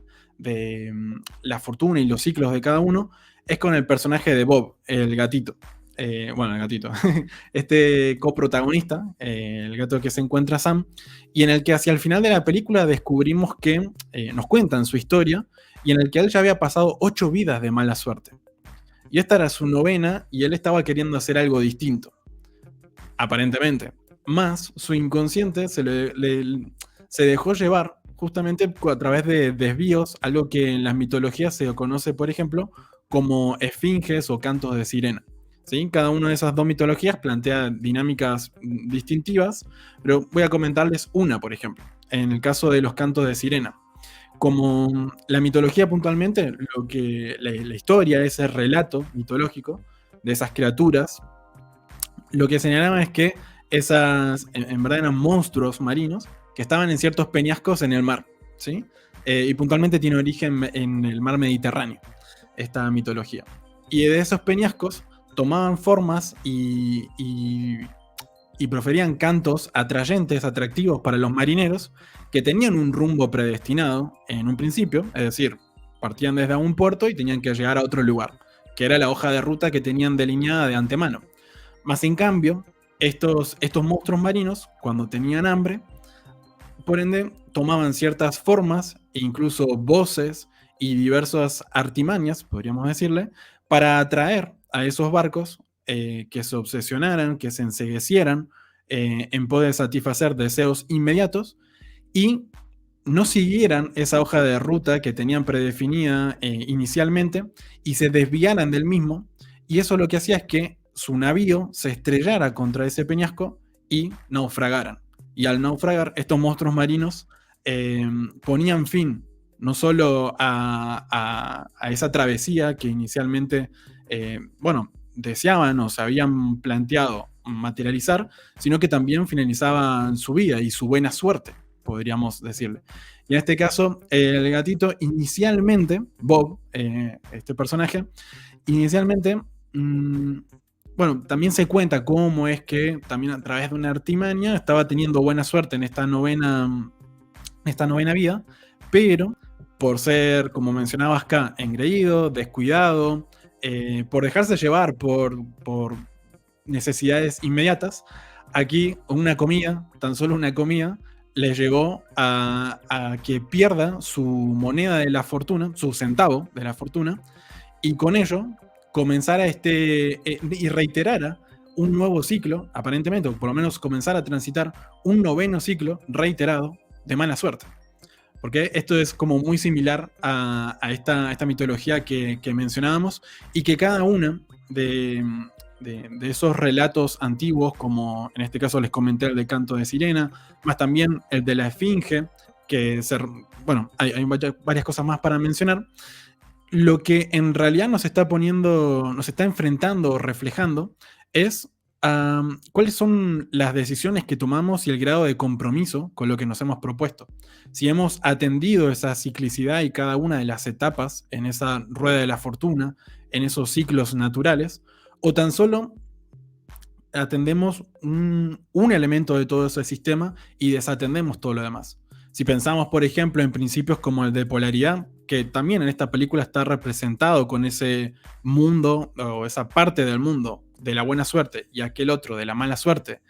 la fortuna y los ciclos de cada uno, es con el personaje de Bob, el gatito. Bueno, el gatito. Este coprotagonista, el gato que se encuentra Sam, y en el que hacia el final de la película descubrimos que nos cuentan su historia, y en el que él ya había pasado 8 vidas de mala suerte. Y esta era su 9ª y él estaba queriendo hacer algo distinto. Aparentemente. Más su inconsciente se dejó llevar justamente a través de desvíos, algo que en las mitologías se conoce, por ejemplo, como esfinges o cantos de sirena. ¿Sí? Cada una de esas dos mitologías plantea dinámicas distintivas, pero voy a comentarles una, por ejemplo, en el caso de los cantos de sirena. Como la mitología puntualmente, lo que la historia, ese relato mitológico de esas criaturas, lo que señalaba es que esas en verdad eran monstruos marinos que estaban en ciertos peñascos en el mar, ¿sí? Y puntualmente tiene origen en el mar Mediterráneo, esta mitología. Y de esos peñascos tomaban formas y proferían cantos atrayentes, atractivos para los marineros, que tenían un rumbo predestinado en un principio, es decir, partían desde un puerto y tenían que llegar a otro lugar, que era la hoja de ruta que tenían delineada de antemano. Más en cambio, estos monstruos marinos, cuando tenían hambre, por ende, tomaban ciertas formas, e incluso voces y diversas artimañas, podríamos decirle, para atraer a esos barcos que se obsesionaran, que se enceguecieran en poder satisfacer deseos inmediatos y no siguieran esa hoja de ruta que tenían predefinida inicialmente y se desviaran del mismo, y eso lo que hacía es que su navío se estrellara contra ese peñasco y naufragaran. Y al naufragar, estos monstruos marinos ponían fin no solo a esa travesía que inicialmente deseaban o se habían planteado materializar, sino que también finalizaban su vida y su buena suerte, podríamos decirle. Y en este caso, el gatito inicialmente, Bob, este personaje, inicialmente, también se cuenta cómo es que también a través de una artimaña estaba teniendo buena suerte en esta novena vida, pero por ser, como mencionabas acá, engreído, descuidado, por dejarse llevar por necesidades inmediatas, aquí una comida, tan solo una comida, le llevó a que pierda su moneda de la fortuna, su centavo de la fortuna, y con ello comenzara y reiterara un nuevo ciclo, aparentemente, o por lo menos comenzara a transitar un 9º ciclo reiterado de mala suerte. Porque esto es como muy similar a esta mitología que mencionábamos, y que cada una de esos relatos antiguos, como en este caso les comenté el de Canto de Sirena, más también el de la Esfinge, hay varias cosas más para mencionar. Lo que en realidad nos está enfrentando o reflejando es ¿Cuáles son las decisiones que tomamos y el grado de compromiso con lo que nos hemos propuesto? Si hemos atendido esa ciclicidad y cada una de las etapas en esa rueda de la fortuna, en esos ciclos naturales, o tan solo atendemos un elemento de todo ese sistema y desatendemos todo lo demás. Si pensamos, por ejemplo, en principios como el de polaridad, que también en esta película está representado con ese mundo o esa parte del mundo de la buena suerte y aquel otro de la mala suerte,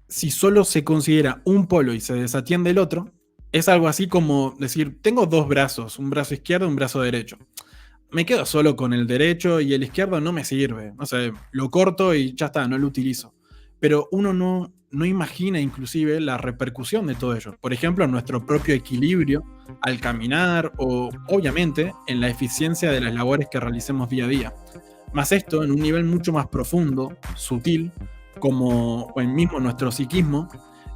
si solo se considera un polo y se desatiende el otro, es algo así como decir, tengo dos brazos, un brazo izquierdo y un brazo derecho. Me quedo solo con el derecho y el izquierdo no me sirve. No sé, lo corto y ya está, no lo utilizo. Pero uno no imagina inclusive la repercusión de todo ello. Por ejemplo, en nuestro propio equilibrio al caminar o, obviamente, en la eficiencia de las labores que realicemos día a día. Más esto en un nivel mucho más profundo, sutil, como en mismo nuestro psiquismo,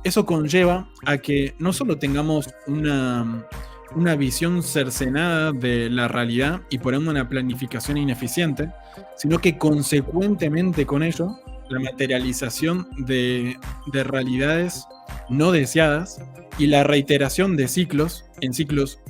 eso conlleva a que no solo tengamos una visión cercenada de la realidad y por ende una planificación ineficiente, sino que consecuentemente con ello, la materialización de realidades no deseadas y la reiteración de ciclos en ciclos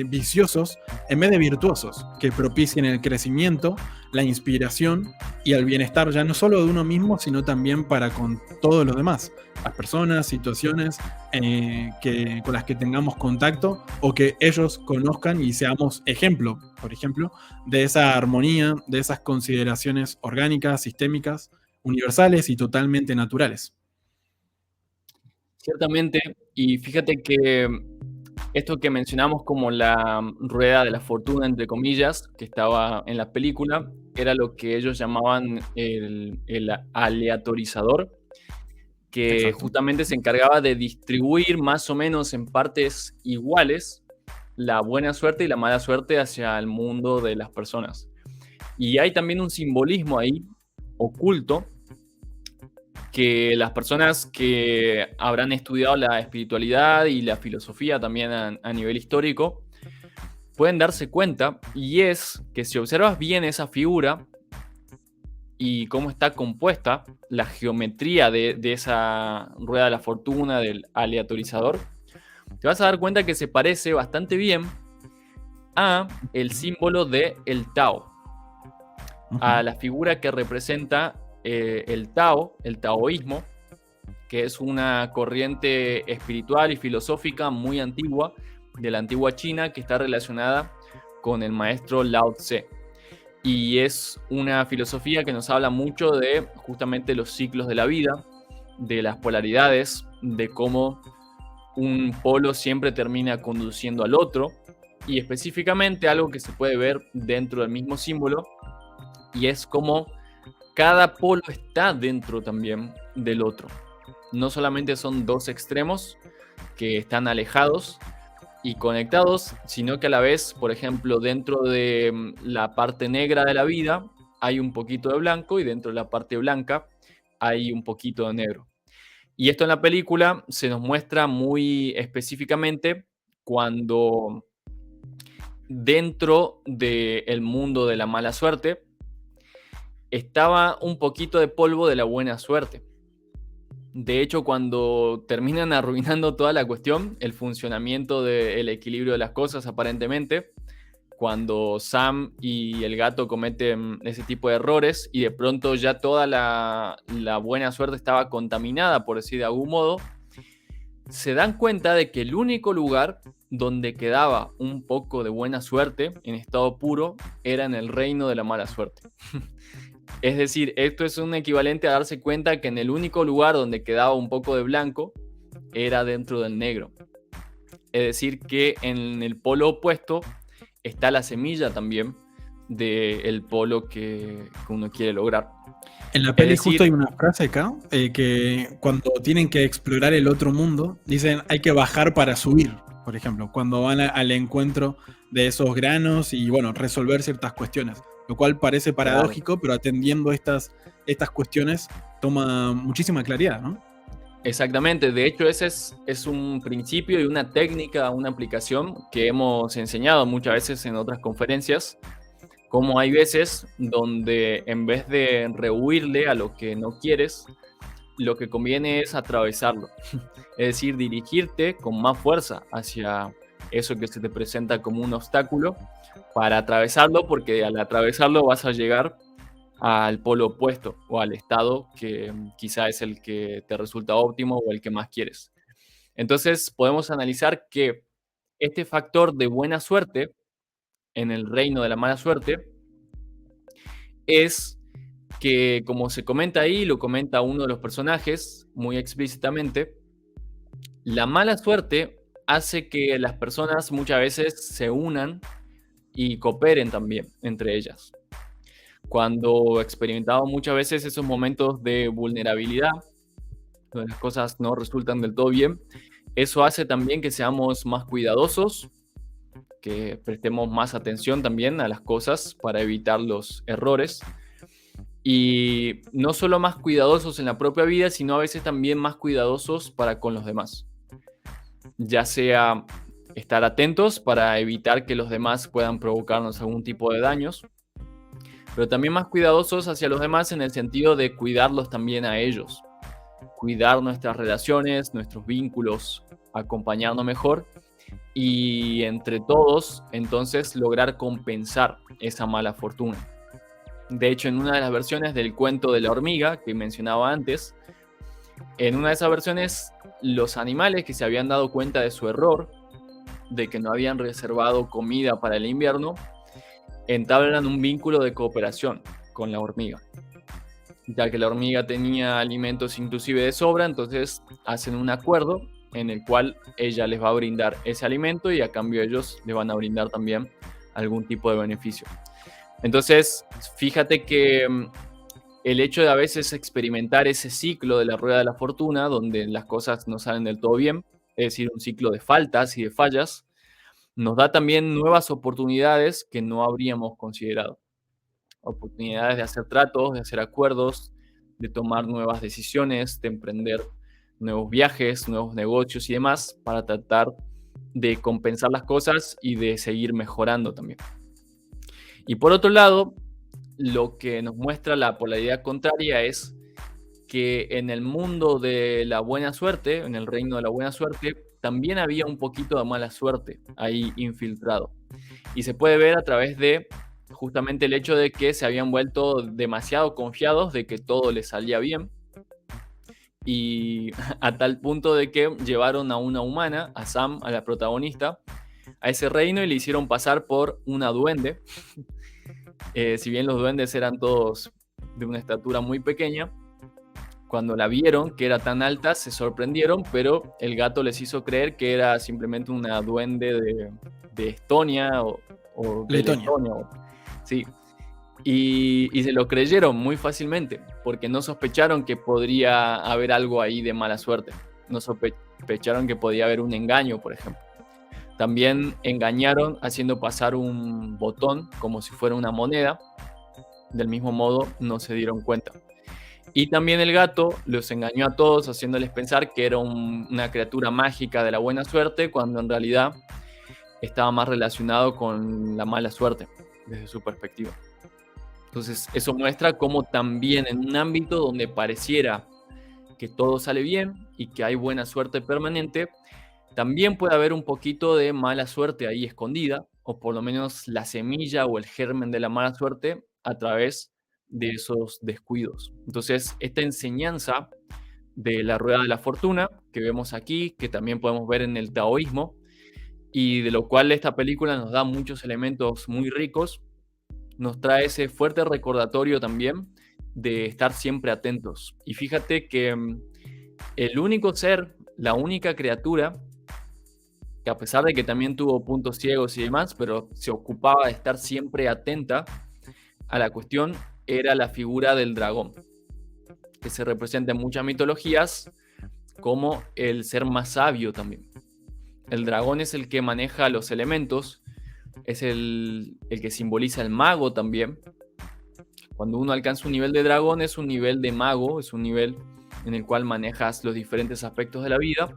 viciosos en vez de virtuosos, que propicien el crecimiento, la inspiración y el bienestar ya no solo de uno mismo, sino también para con todos los demás, las personas, situaciones con las que tengamos contacto o que ellos conozcan y seamos ejemplo, por ejemplo, de esa armonía, de esas consideraciones orgánicas, sistémicas, universales y totalmente naturales. Ciertamente, y fíjate que esto que mencionamos como la rueda de la fortuna, entre comillas, que estaba en la película, era lo que ellos llamaban el aleatorizador, que Exacto. justamente se encargaba de distribuir más o menos en partes iguales la buena suerte y la mala suerte hacia el mundo de las personas. Y hay también un simbolismo ahí oculto que las personas que habrán estudiado la espiritualidad y la filosofía también a nivel histórico pueden darse cuenta, y es que si observas bien esa figura y cómo está compuesta, la geometría de esa rueda de la fortuna, del aleatorizador, te vas a dar cuenta que se parece bastante bien a el símbolo de el Tao, a la figura que representa el Tao, el taoísmo, que es una corriente espiritual y filosófica muy antigua de la antigua China que está relacionada con el maestro Lao Tse. Y es una filosofía que nos habla mucho de justamente los ciclos de la vida, de las polaridades, de cómo un polo siempre termina conduciendo al otro, y específicamente algo que se puede ver dentro del mismo símbolo, y es cómo cada polo está dentro también del otro. No solamente son dos extremos que están alejados y conectados, sino que a la vez, por ejemplo, dentro de la parte negra de la vida hay un poquito de blanco y dentro de la parte blanca hay un poquito de negro. Y esto en la película se nos muestra muy específicamente cuando dentro del mundo de la mala suerte estaba un poquito de polvo de la buena suerte. De hecho, cuando terminan arruinando toda la cuestión, el funcionamiento del equilibrio de las cosas, aparentemente, cuando Sam y el gato cometen ese tipo de errores y de pronto ya toda la buena suerte estaba contaminada, por decir de algún modo, se dan cuenta de que el único lugar donde quedaba un poco de buena suerte en estado puro era en el reino de la mala suerte. Es decir, esto es un equivalente a darse cuenta que en el único lugar donde quedaba un poco de blanco era dentro del negro. Es decir, que en el polo opuesto está la semilla también del polo que uno quiere lograr. En la peli justo hay una frase acá, que cuando tienen que explorar el otro mundo, dicen hay que bajar para subir, por ejemplo, cuando van al encuentro de esos granos y bueno, resolver ciertas cuestiones, lo cual parece paradójico, pero atendiendo estas cuestiones toma muchísima claridad, ¿no? Exactamente, de hecho ese es un principio y una técnica, una aplicación que hemos enseñado muchas veces en otras conferencias, Cómo hay veces donde en vez de rehuirle a lo que no quieres, lo que conviene es atravesarlo. Es decir, dirigirte con más fuerza hacia eso que se te presenta como un obstáculo para atravesarlo, porque al atravesarlo vas a llegar al polo opuesto o al estado que quizá es el que te resulta óptimo o el que más quieres. Entonces podemos analizar que este factor de buena suerte en el reino de la mala suerte es que, como se comenta ahí, lo comenta uno de los personajes muy explícitamente, la mala suerte hace que las personas muchas veces se unan y cooperen también entre ellas. Cuando experimentamos muchas veces esos momentos de vulnerabilidad, donde las cosas no resultan del todo bien, eso hace también que seamos más cuidadosos, que prestemos más atención también a las cosas para evitar los errores. Y no solo más cuidadosos en la propia vida, sino a veces también más cuidadosos para con los demás. Ya sea estar atentos para evitar que los demás puedan provocarnos algún tipo de daños, pero también más cuidadosos hacia los demás en el sentido de cuidarlos también a ellos. Cuidar nuestras relaciones, nuestros vínculos, acompañarnos mejor y entre todos entonces lograr compensar esa mala fortuna. De hecho, en una de las versiones del cuento de la hormiga que mencionaba antes, en una de esas versiones los animales que se habían dado cuenta de su error, de que no habían reservado comida para el invierno, entablan un vínculo de cooperación con la hormiga. Ya que la hormiga tenía alimentos inclusive de sobra, entonces hacen un acuerdo en el cual ella les va a brindar ese alimento y a cambio ellos le van a brindar también algún tipo de beneficio. Entonces, fíjate que el hecho de a veces experimentar ese ciclo de la rueda de la fortuna, donde las cosas no salen del todo bien, es decir, un ciclo de faltas y de fallas, nos da también nuevas oportunidades que no habríamos considerado. Oportunidades de hacer tratos, de hacer acuerdos, de tomar nuevas decisiones, de emprender nuevos viajes, nuevos negocios y demás, para tratar de compensar las cosas y de seguir mejorando también. Y por otro lado, lo que nos muestra la polaridad contraria es que en el mundo de la buena suerte, en el reino de la buena suerte, también había un poquito de mala suerte ahí infiltrado. Y se puede ver a través de justamente el hecho de que se habían vuelto demasiado confiados de que todo les salía bien. Y a tal punto de que llevaron a una humana, a Sam, a la protagonista, a ese reino y le hicieron pasar por una duende. Si bien los duendes eran todos de una estatura muy pequeña, cuando la vieron que era tan alta se sorprendieron, pero el gato les hizo creer que era simplemente una duende de Estonia o de Letonia. Sí. Y se lo creyeron muy fácilmente, porque no sospecharon que podría haber algo ahí de mala suerte. No sospecharon que podía haber un engaño, por ejemplo. También engañaron haciendo pasar un botón como si fuera una moneda. Del mismo modo, no se dieron cuenta. Y también el gato los engañó a todos haciéndoles pensar que era una criatura mágica de la buena suerte, cuando en realidad estaba más relacionado con la mala suerte, desde su perspectiva. Entonces, eso muestra cómo también en un ámbito donde pareciera que todo sale bien y que hay buena suerte permanente, también puede haber un poquito de mala suerte ahí escondida, o por lo menos la semilla o el germen de la mala suerte a través de esos descuidos. Entonces, esta enseñanza de la rueda de la fortuna que vemos aquí, que también podemos ver en el taoísmo, y de lo cual esta película nos da muchos elementos muy ricos, nos trae ese fuerte recordatorio también de estar siempre atentos. Y fíjate que el único ser, la única criatura, que a pesar de que también tuvo puntos ciegos y demás, pero se ocupaba de estar siempre atenta a la cuestión, era la figura del dragón, que se representa en muchas mitologías como el ser más sabio también. El dragón es el que maneja los elementos, es el que simboliza el mago también. Cuando uno alcanza un nivel de dragón es un nivel de mago, es un nivel en el cual manejas los diferentes aspectos de la vida,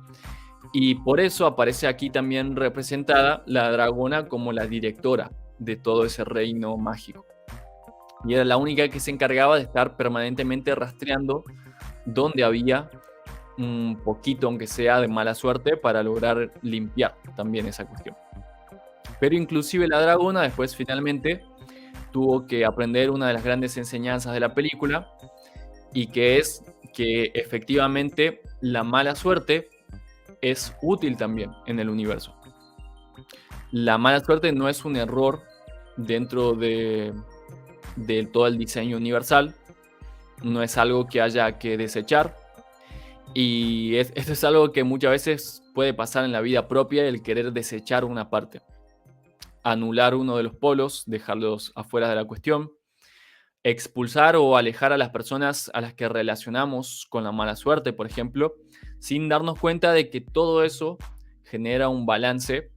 y por eso aparece aquí también representada la dragona como la directora de todo ese reino mágico. y era la única que se encargaba de estar permanentemente rastreando donde había un poquito, aunque sea, de mala suerte para lograr limpiar también esa cuestión. Pero inclusive la dragona después finalmente tuvo que aprender una de las grandes enseñanzas de la película, y que es que efectivamente la mala suerte es útil también en el universo. La mala suerte no es un error dentro de todo el diseño universal, no es algo que haya que desechar, y esto es algo que muchas veces puede pasar en la vida propia, el querer desechar una parte, anular uno de los polos, dejarlos afuera de la cuestión, expulsar o alejar a las personas a las que relacionamos con la mala suerte, por ejemplo, sin darnos cuenta de que todo eso genera un balance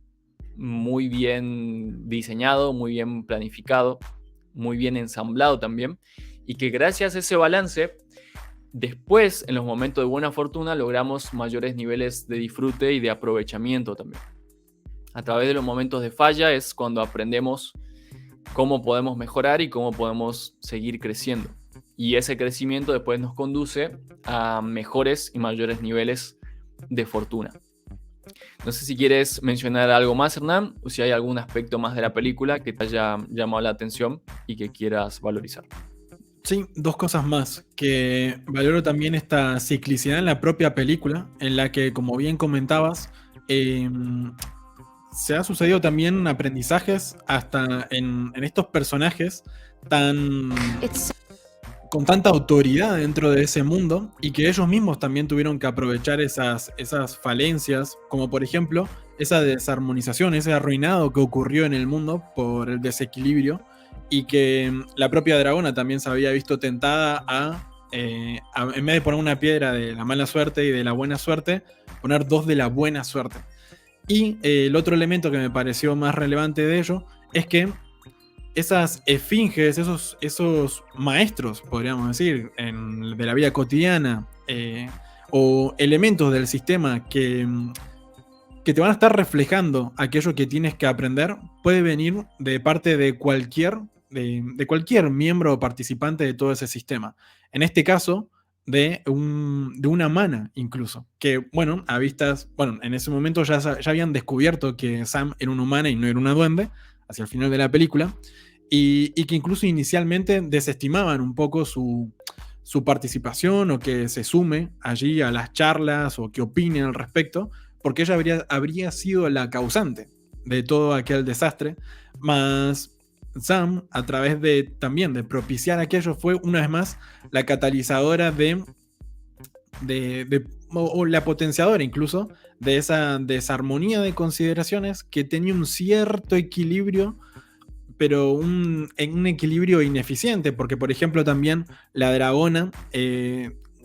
muy bien diseñado, muy bien planificado, muy bien ensamblado también, y que gracias a ese balance, después, en los momentos de buena fortuna, logramos mayores niveles de disfrute y de aprovechamiento también. A través de los momentos de falla es cuando aprendemos cómo podemos mejorar y cómo podemos seguir creciendo. Y ese crecimiento después nos conduce a mejores y mayores niveles de fortuna. No sé si quieres mencionar algo más, Hernán, o si hay algún aspecto más de la película que te haya llamado la atención y que quieras valorizar. Sí, dos cosas más, que valoro también esta ciclicidad en la propia película, en la que, como bien comentabas, se ha sucedido también aprendizajes hasta en estos personajes con tanta autoridad dentro de ese mundo, y que ellos mismos también tuvieron que aprovechar esas falencias, como por ejemplo esa desarmonización, ese arruinado que ocurrió en el mundo por el desequilibrio, y que la propia dragona también se había visto tentada a en vez de poner una piedra de la mala suerte y de la buena suerte, poner dos de la buena suerte. Y el otro elemento que me pareció más relevante de ello es que esas esfinges, esos maestros, podríamos decir, de la vida cotidiana, o elementos del sistema que te van a estar reflejando aquello que tienes que aprender, puede venir de parte de cualquier miembro o participante de todo ese sistema. En este caso, de una mana incluso, que bueno, en ese momento ya habían descubierto que Sam era una humana y no era una duende, hacia el final de la película, y que incluso inicialmente desestimaban un poco su participación, o que se sume allí a las charlas, o que opine al respecto, porque ella habría sido la causante de todo aquel desastre, más Sam, a través también de propiciar aquello, fue una vez más la catalizadora o la potenciadora incluso de esa desarmonía de consideraciones que tenía un cierto equilibrio, pero en un equilibrio ineficiente, porque por ejemplo también la dragona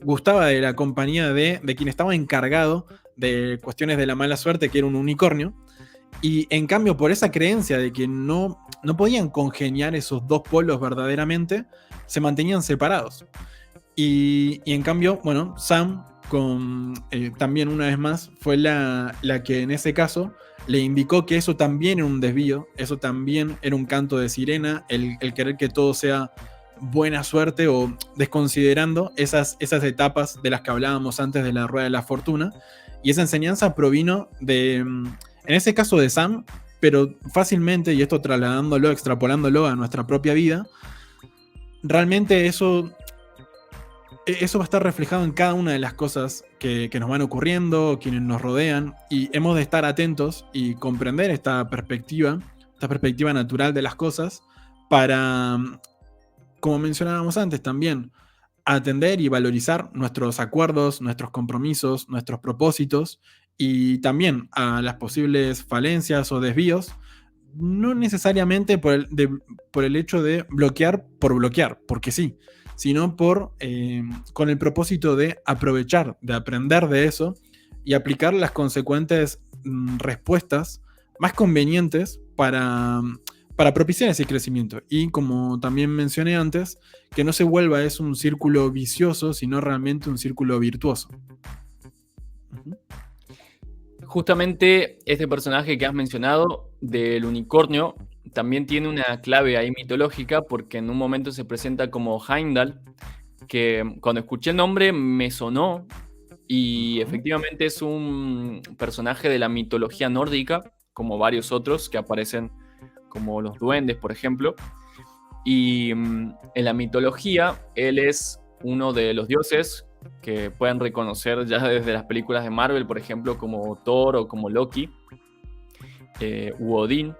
gustaba de la compañía de quien estaba encargado de cuestiones de la mala suerte, que era un unicornio, y en cambio por esa creencia de que no podían congeniar esos dos polos verdaderamente, se mantenían separados. Y en cambio, bueno, Sam también una vez más fue la que en ese caso le indicó que eso también era un desvío, eso también era un canto de sirena, el querer que todo sea buena suerte, o desconsiderando esas etapas de las que hablábamos antes de la rueda de la fortuna. Y esa enseñanza provino en ese caso de Sam, pero fácilmente, y esto trasladándolo, extrapolándolo a nuestra propia vida, realmente eso va a estar reflejado en cada una de las cosas que nos van ocurriendo, quienes nos rodean, y hemos de estar atentos y comprender esta perspectiva natural de las cosas, para, como mencionábamos antes también, atender y valorizar nuestros acuerdos, nuestros compromisos, nuestros propósitos, y también a las posibles falencias o desvíos, no necesariamente por el hecho de bloquear por bloquear, porque sí, sino con el propósito de aprovechar, de aprender de eso y aplicar las consecuentes respuestas más convenientes para propiciar ese crecimiento. Y como también mencioné antes, que no se vuelva un círculo vicioso, sino realmente un círculo virtuoso. Justamente este personaje que has mencionado del unicornio también tiene una clave ahí mitológica porque en un momento se presenta como Heimdall, que cuando escuché el nombre me sonó y efectivamente es un personaje de la mitología nórdica, como varios otros que aparecen como los duendes, por ejemplo. Y en la mitología él es uno de los dioses que pueden reconocer ya desde las películas de Marvel, por ejemplo, como Thor o como Loki, u Odín.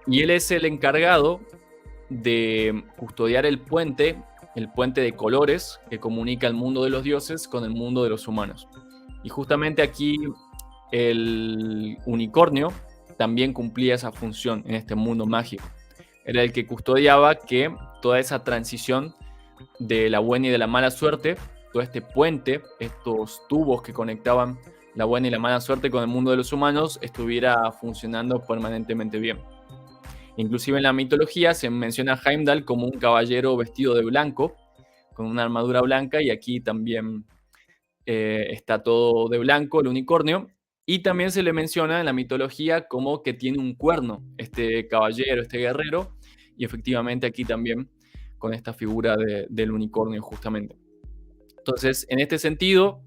Y él es el encargado de custodiar el puente de colores que comunica el mundo de los dioses con el mundo de los humanos. Y justamente aquí el unicornio también cumplía esa función en este mundo mágico. Era el que custodiaba que toda esa transición de la buena y de la mala suerte, todo este puente, estos tubos que conectaban la buena y la mala suerte con el mundo de los humanos, estuviera funcionando permanentemente bien. Inclusive en la mitología se menciona a Heimdall como un caballero vestido de blanco, con una armadura blanca, y aquí también está todo de blanco, el unicornio. Y también se le menciona en la mitología como que tiene un cuerno, este caballero, este guerrero, y efectivamente aquí también con esta figura del unicornio justamente. Entonces, en este sentido,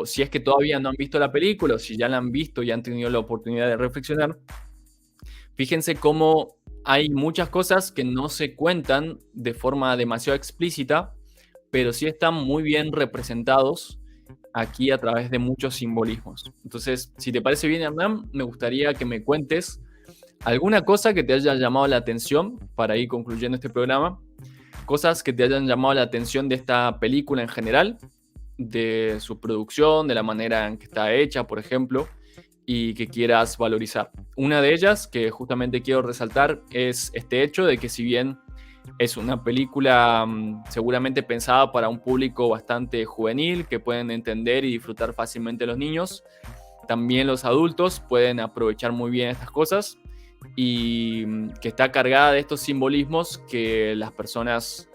si es que todavía no han visto la película, o si ya la han visto y han tenido la oportunidad de reflexionar, fíjense cómo hay muchas cosas que no se cuentan de forma demasiado explícita, pero sí están muy bien representados aquí a través de muchos simbolismos. Entonces, si te parece bien, Hernán, me gustaría que me cuentes alguna cosa que te haya llamado la atención para ir concluyendo este programa, cosas que te hayan llamado la atención de esta película en general, de su producción, de la manera en que está hecha, por ejemplo, y que quieras valorizar. Una de ellas que justamente quiero resaltar es este hecho de que si bien es una película seguramente pensada para un público bastante juvenil, que pueden entender y disfrutar fácilmente los niños, también los adultos pueden aprovechar muy bien estas cosas y que está cargada de estos simbolismos que las personas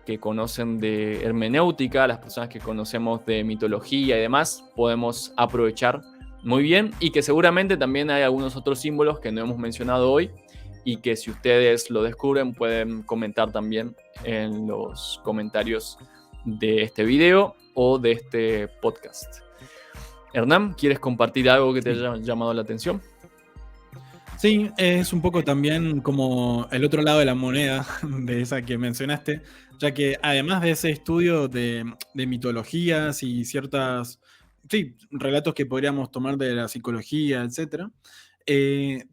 que conocen de hermenéutica, las personas que conocemos de mitología y demás, podemos aprovechar muy bien, y que seguramente también hay algunos otros símbolos que no hemos mencionado hoy y que si ustedes lo descubren pueden comentar también en los comentarios de este video o de este podcast. Hernán, ¿quieres compartir algo que te haya llamado la atención? Sí, es un poco también como el otro lado de la moneda de esa que mencionaste, ya que además de ese estudio de mitologías y ciertas, sí, relatos que podríamos tomar de la psicología, etcétera,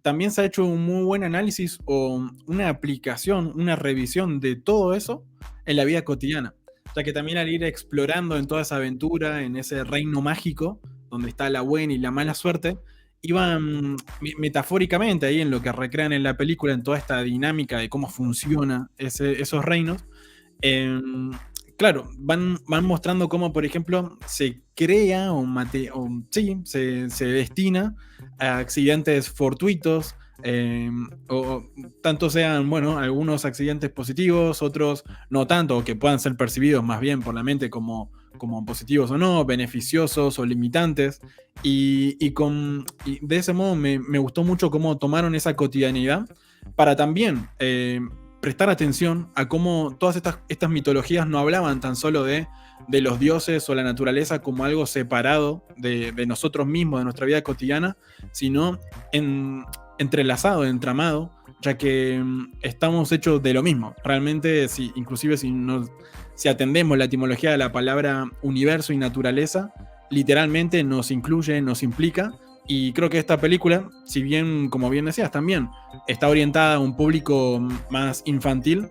también se ha hecho un muy buen análisis o una aplicación, una revisión de todo eso en la vida cotidiana, ya que también al ir explorando en toda esa aventura, en ese reino mágico, donde está la buena y la mala suerte, iban metafóricamente ahí en lo que recrean en la película, en toda esta dinámica de cómo funciona esos reinos. Claro, van mostrando cómo, por ejemplo, se crea se destina a accidentes fortuitos, o tanto sean, bueno, algunos accidentes positivos, otros no tanto, o que puedan ser percibidos más bien por la mente como positivos o no, beneficiosos o limitantes. Y de ese modo me gustó mucho cómo tomaron esa cotidianidad para también prestar atención a cómo todas estas mitologías no hablaban tan solo de los dioses o la naturaleza como algo separado de nosotros mismos, de nuestra vida cotidiana, sino entrelazado, entramado, ya que estamos hechos de lo mismo. Realmente, inclusive si atendemos la etimología de la palabra universo y naturaleza, literalmente nos incluye, nos implica. Y creo que esta película, si bien, como bien decías, también está orientada a un público más infantil,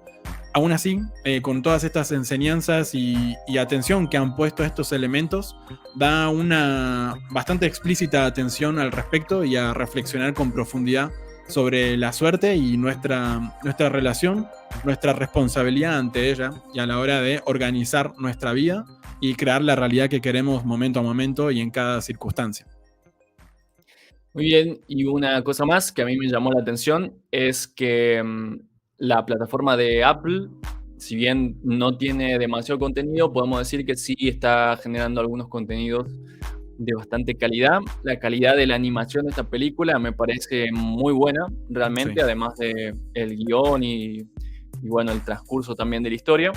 aún así, con todas estas enseñanzas y atención que han puesto a estos elementos, da una bastante explícita atención al respecto y a reflexionar con profundidad sobre la suerte y nuestra relación, nuestra responsabilidad ante ella y a la hora de organizar nuestra vida y crear la realidad que queremos momento a momento y en cada circunstancia. Muy bien, y una cosa más que a mí me llamó la atención es que la plataforma de Apple, si bien no tiene demasiado contenido, podemos decir que sí está generando algunos contenidos de bastante calidad. La calidad de la animación de esta película me parece muy buena, realmente, Sí. además de el guión y bueno, el transcurso también de la historia.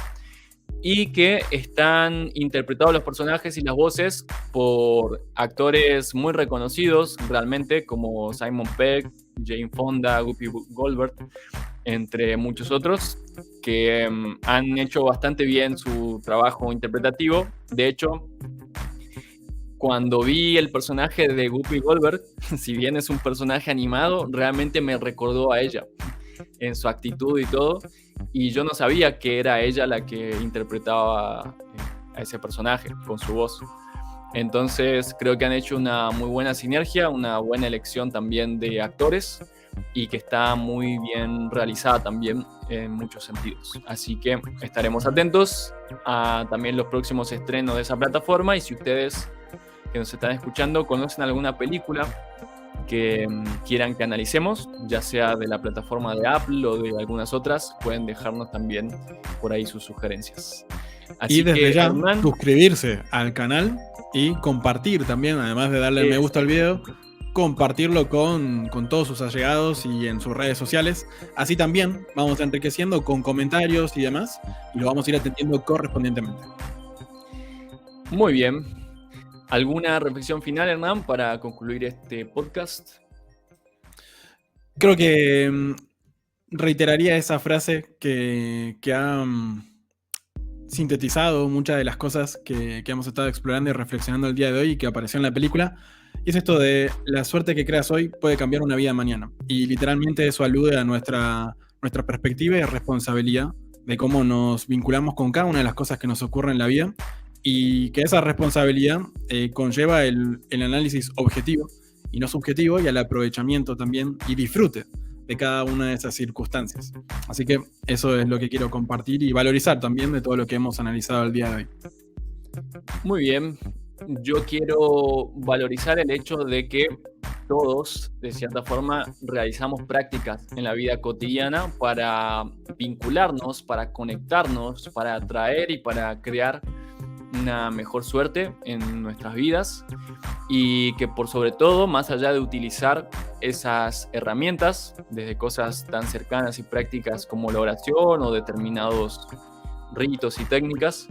Y que están interpretados los personajes y las voces por actores muy reconocidos, realmente, como Simon Pegg, Jane Fonda, Whoopi Goldberg, entre muchos otros, que han hecho bastante bien su trabajo interpretativo. De hecho, cuando vi el personaje de Whoopi Goldberg, si bien es un personaje animado, realmente me recordó a ella en su actitud y todo, y yo no sabía que era ella la que interpretaba a ese personaje con su voz. Entonces creo que han hecho una muy buena sinergia, una buena elección también de actores y que está muy bien realizada también en muchos sentidos. Así que estaremos atentos a también los próximos estrenos de esa plataforma, y si ustedes que nos están escuchando conocen alguna película que quieran que analicemos, ya sea de la plataforma de Apple o de algunas otras, pueden dejarnos también por ahí sus sugerencias. Así Y desde que, ya, Hernán, suscribirse al canal y compartir también, además de darle me gusta al video, compartirlo con todos sus allegados y en sus redes sociales. Así también vamos enriqueciendo con comentarios y demás, y lo vamos a ir atendiendo correspondientemente. muy bien. ¿Alguna reflexión final, Hernán, para concluir este podcast? Creo que reiteraría esa frase que ha sintetizado muchas de las cosas que hemos estado explorando y reflexionando el día de hoy y que apareció en la película. Y es esto de la suerte que creas hoy puede cambiar una vida mañana. Y literalmente eso alude a nuestra perspectiva y responsabilidad de cómo nos vinculamos con cada una de las cosas que nos ocurren en la vida, y que esa responsabilidad conlleva el análisis objetivo y no subjetivo, y al aprovechamiento también y disfrute de cada una de esas circunstancias. Así que eso es lo que quiero compartir y valorizar también de todo lo que hemos analizado el día de hoy. Muy bien. Yo quiero valorizar el hecho de que todos, de cierta forma, realizamos prácticas en la vida cotidiana para vincularnos, para conectarnos, para atraer y para crear una mejor suerte en nuestras vidas, y que por sobre todo, más allá de utilizar esas herramientas, desde cosas tan cercanas y prácticas como la oración o determinados ritos y técnicas,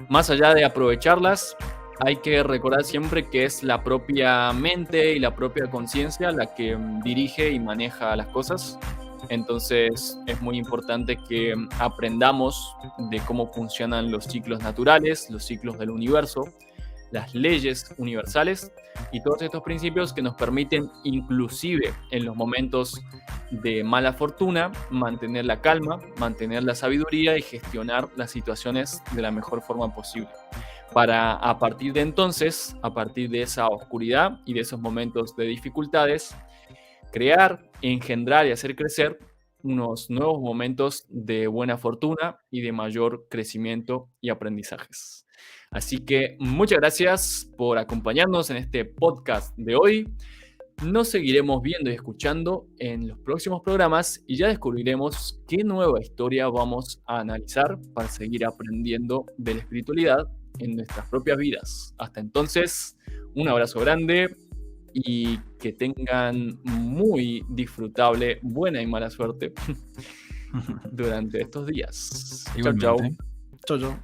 más allá de aprovecharlas, hay que recordar siempre que es la propia mente y la propia conciencia la que dirige y maneja las cosas. Entonces es muy importante que aprendamos de cómo funcionan los ciclos naturales, los ciclos del universo, las leyes universales y todos estos principios que nos permiten, inclusive en los momentos de mala fortuna, mantener la calma, mantener la sabiduría y gestionar las situaciones de la mejor forma posible. Para a partir de entonces, a partir de esa oscuridad y de esos momentos de dificultades, crear, engendrar y hacer crecer unos nuevos momentos de buena fortuna y de mayor crecimiento y aprendizajes. Así que muchas gracias por acompañarnos en este podcast de hoy. Nos seguiremos viendo y escuchando en los próximos programas y ya descubriremos qué nueva historia vamos a analizar para seguir aprendiendo de la espiritualidad en nuestras propias vidas. Hasta entonces, un abrazo grande y que tengan muy disfrutable, buena y mala suerte durante estos días. Chau, chau. Chau, chau.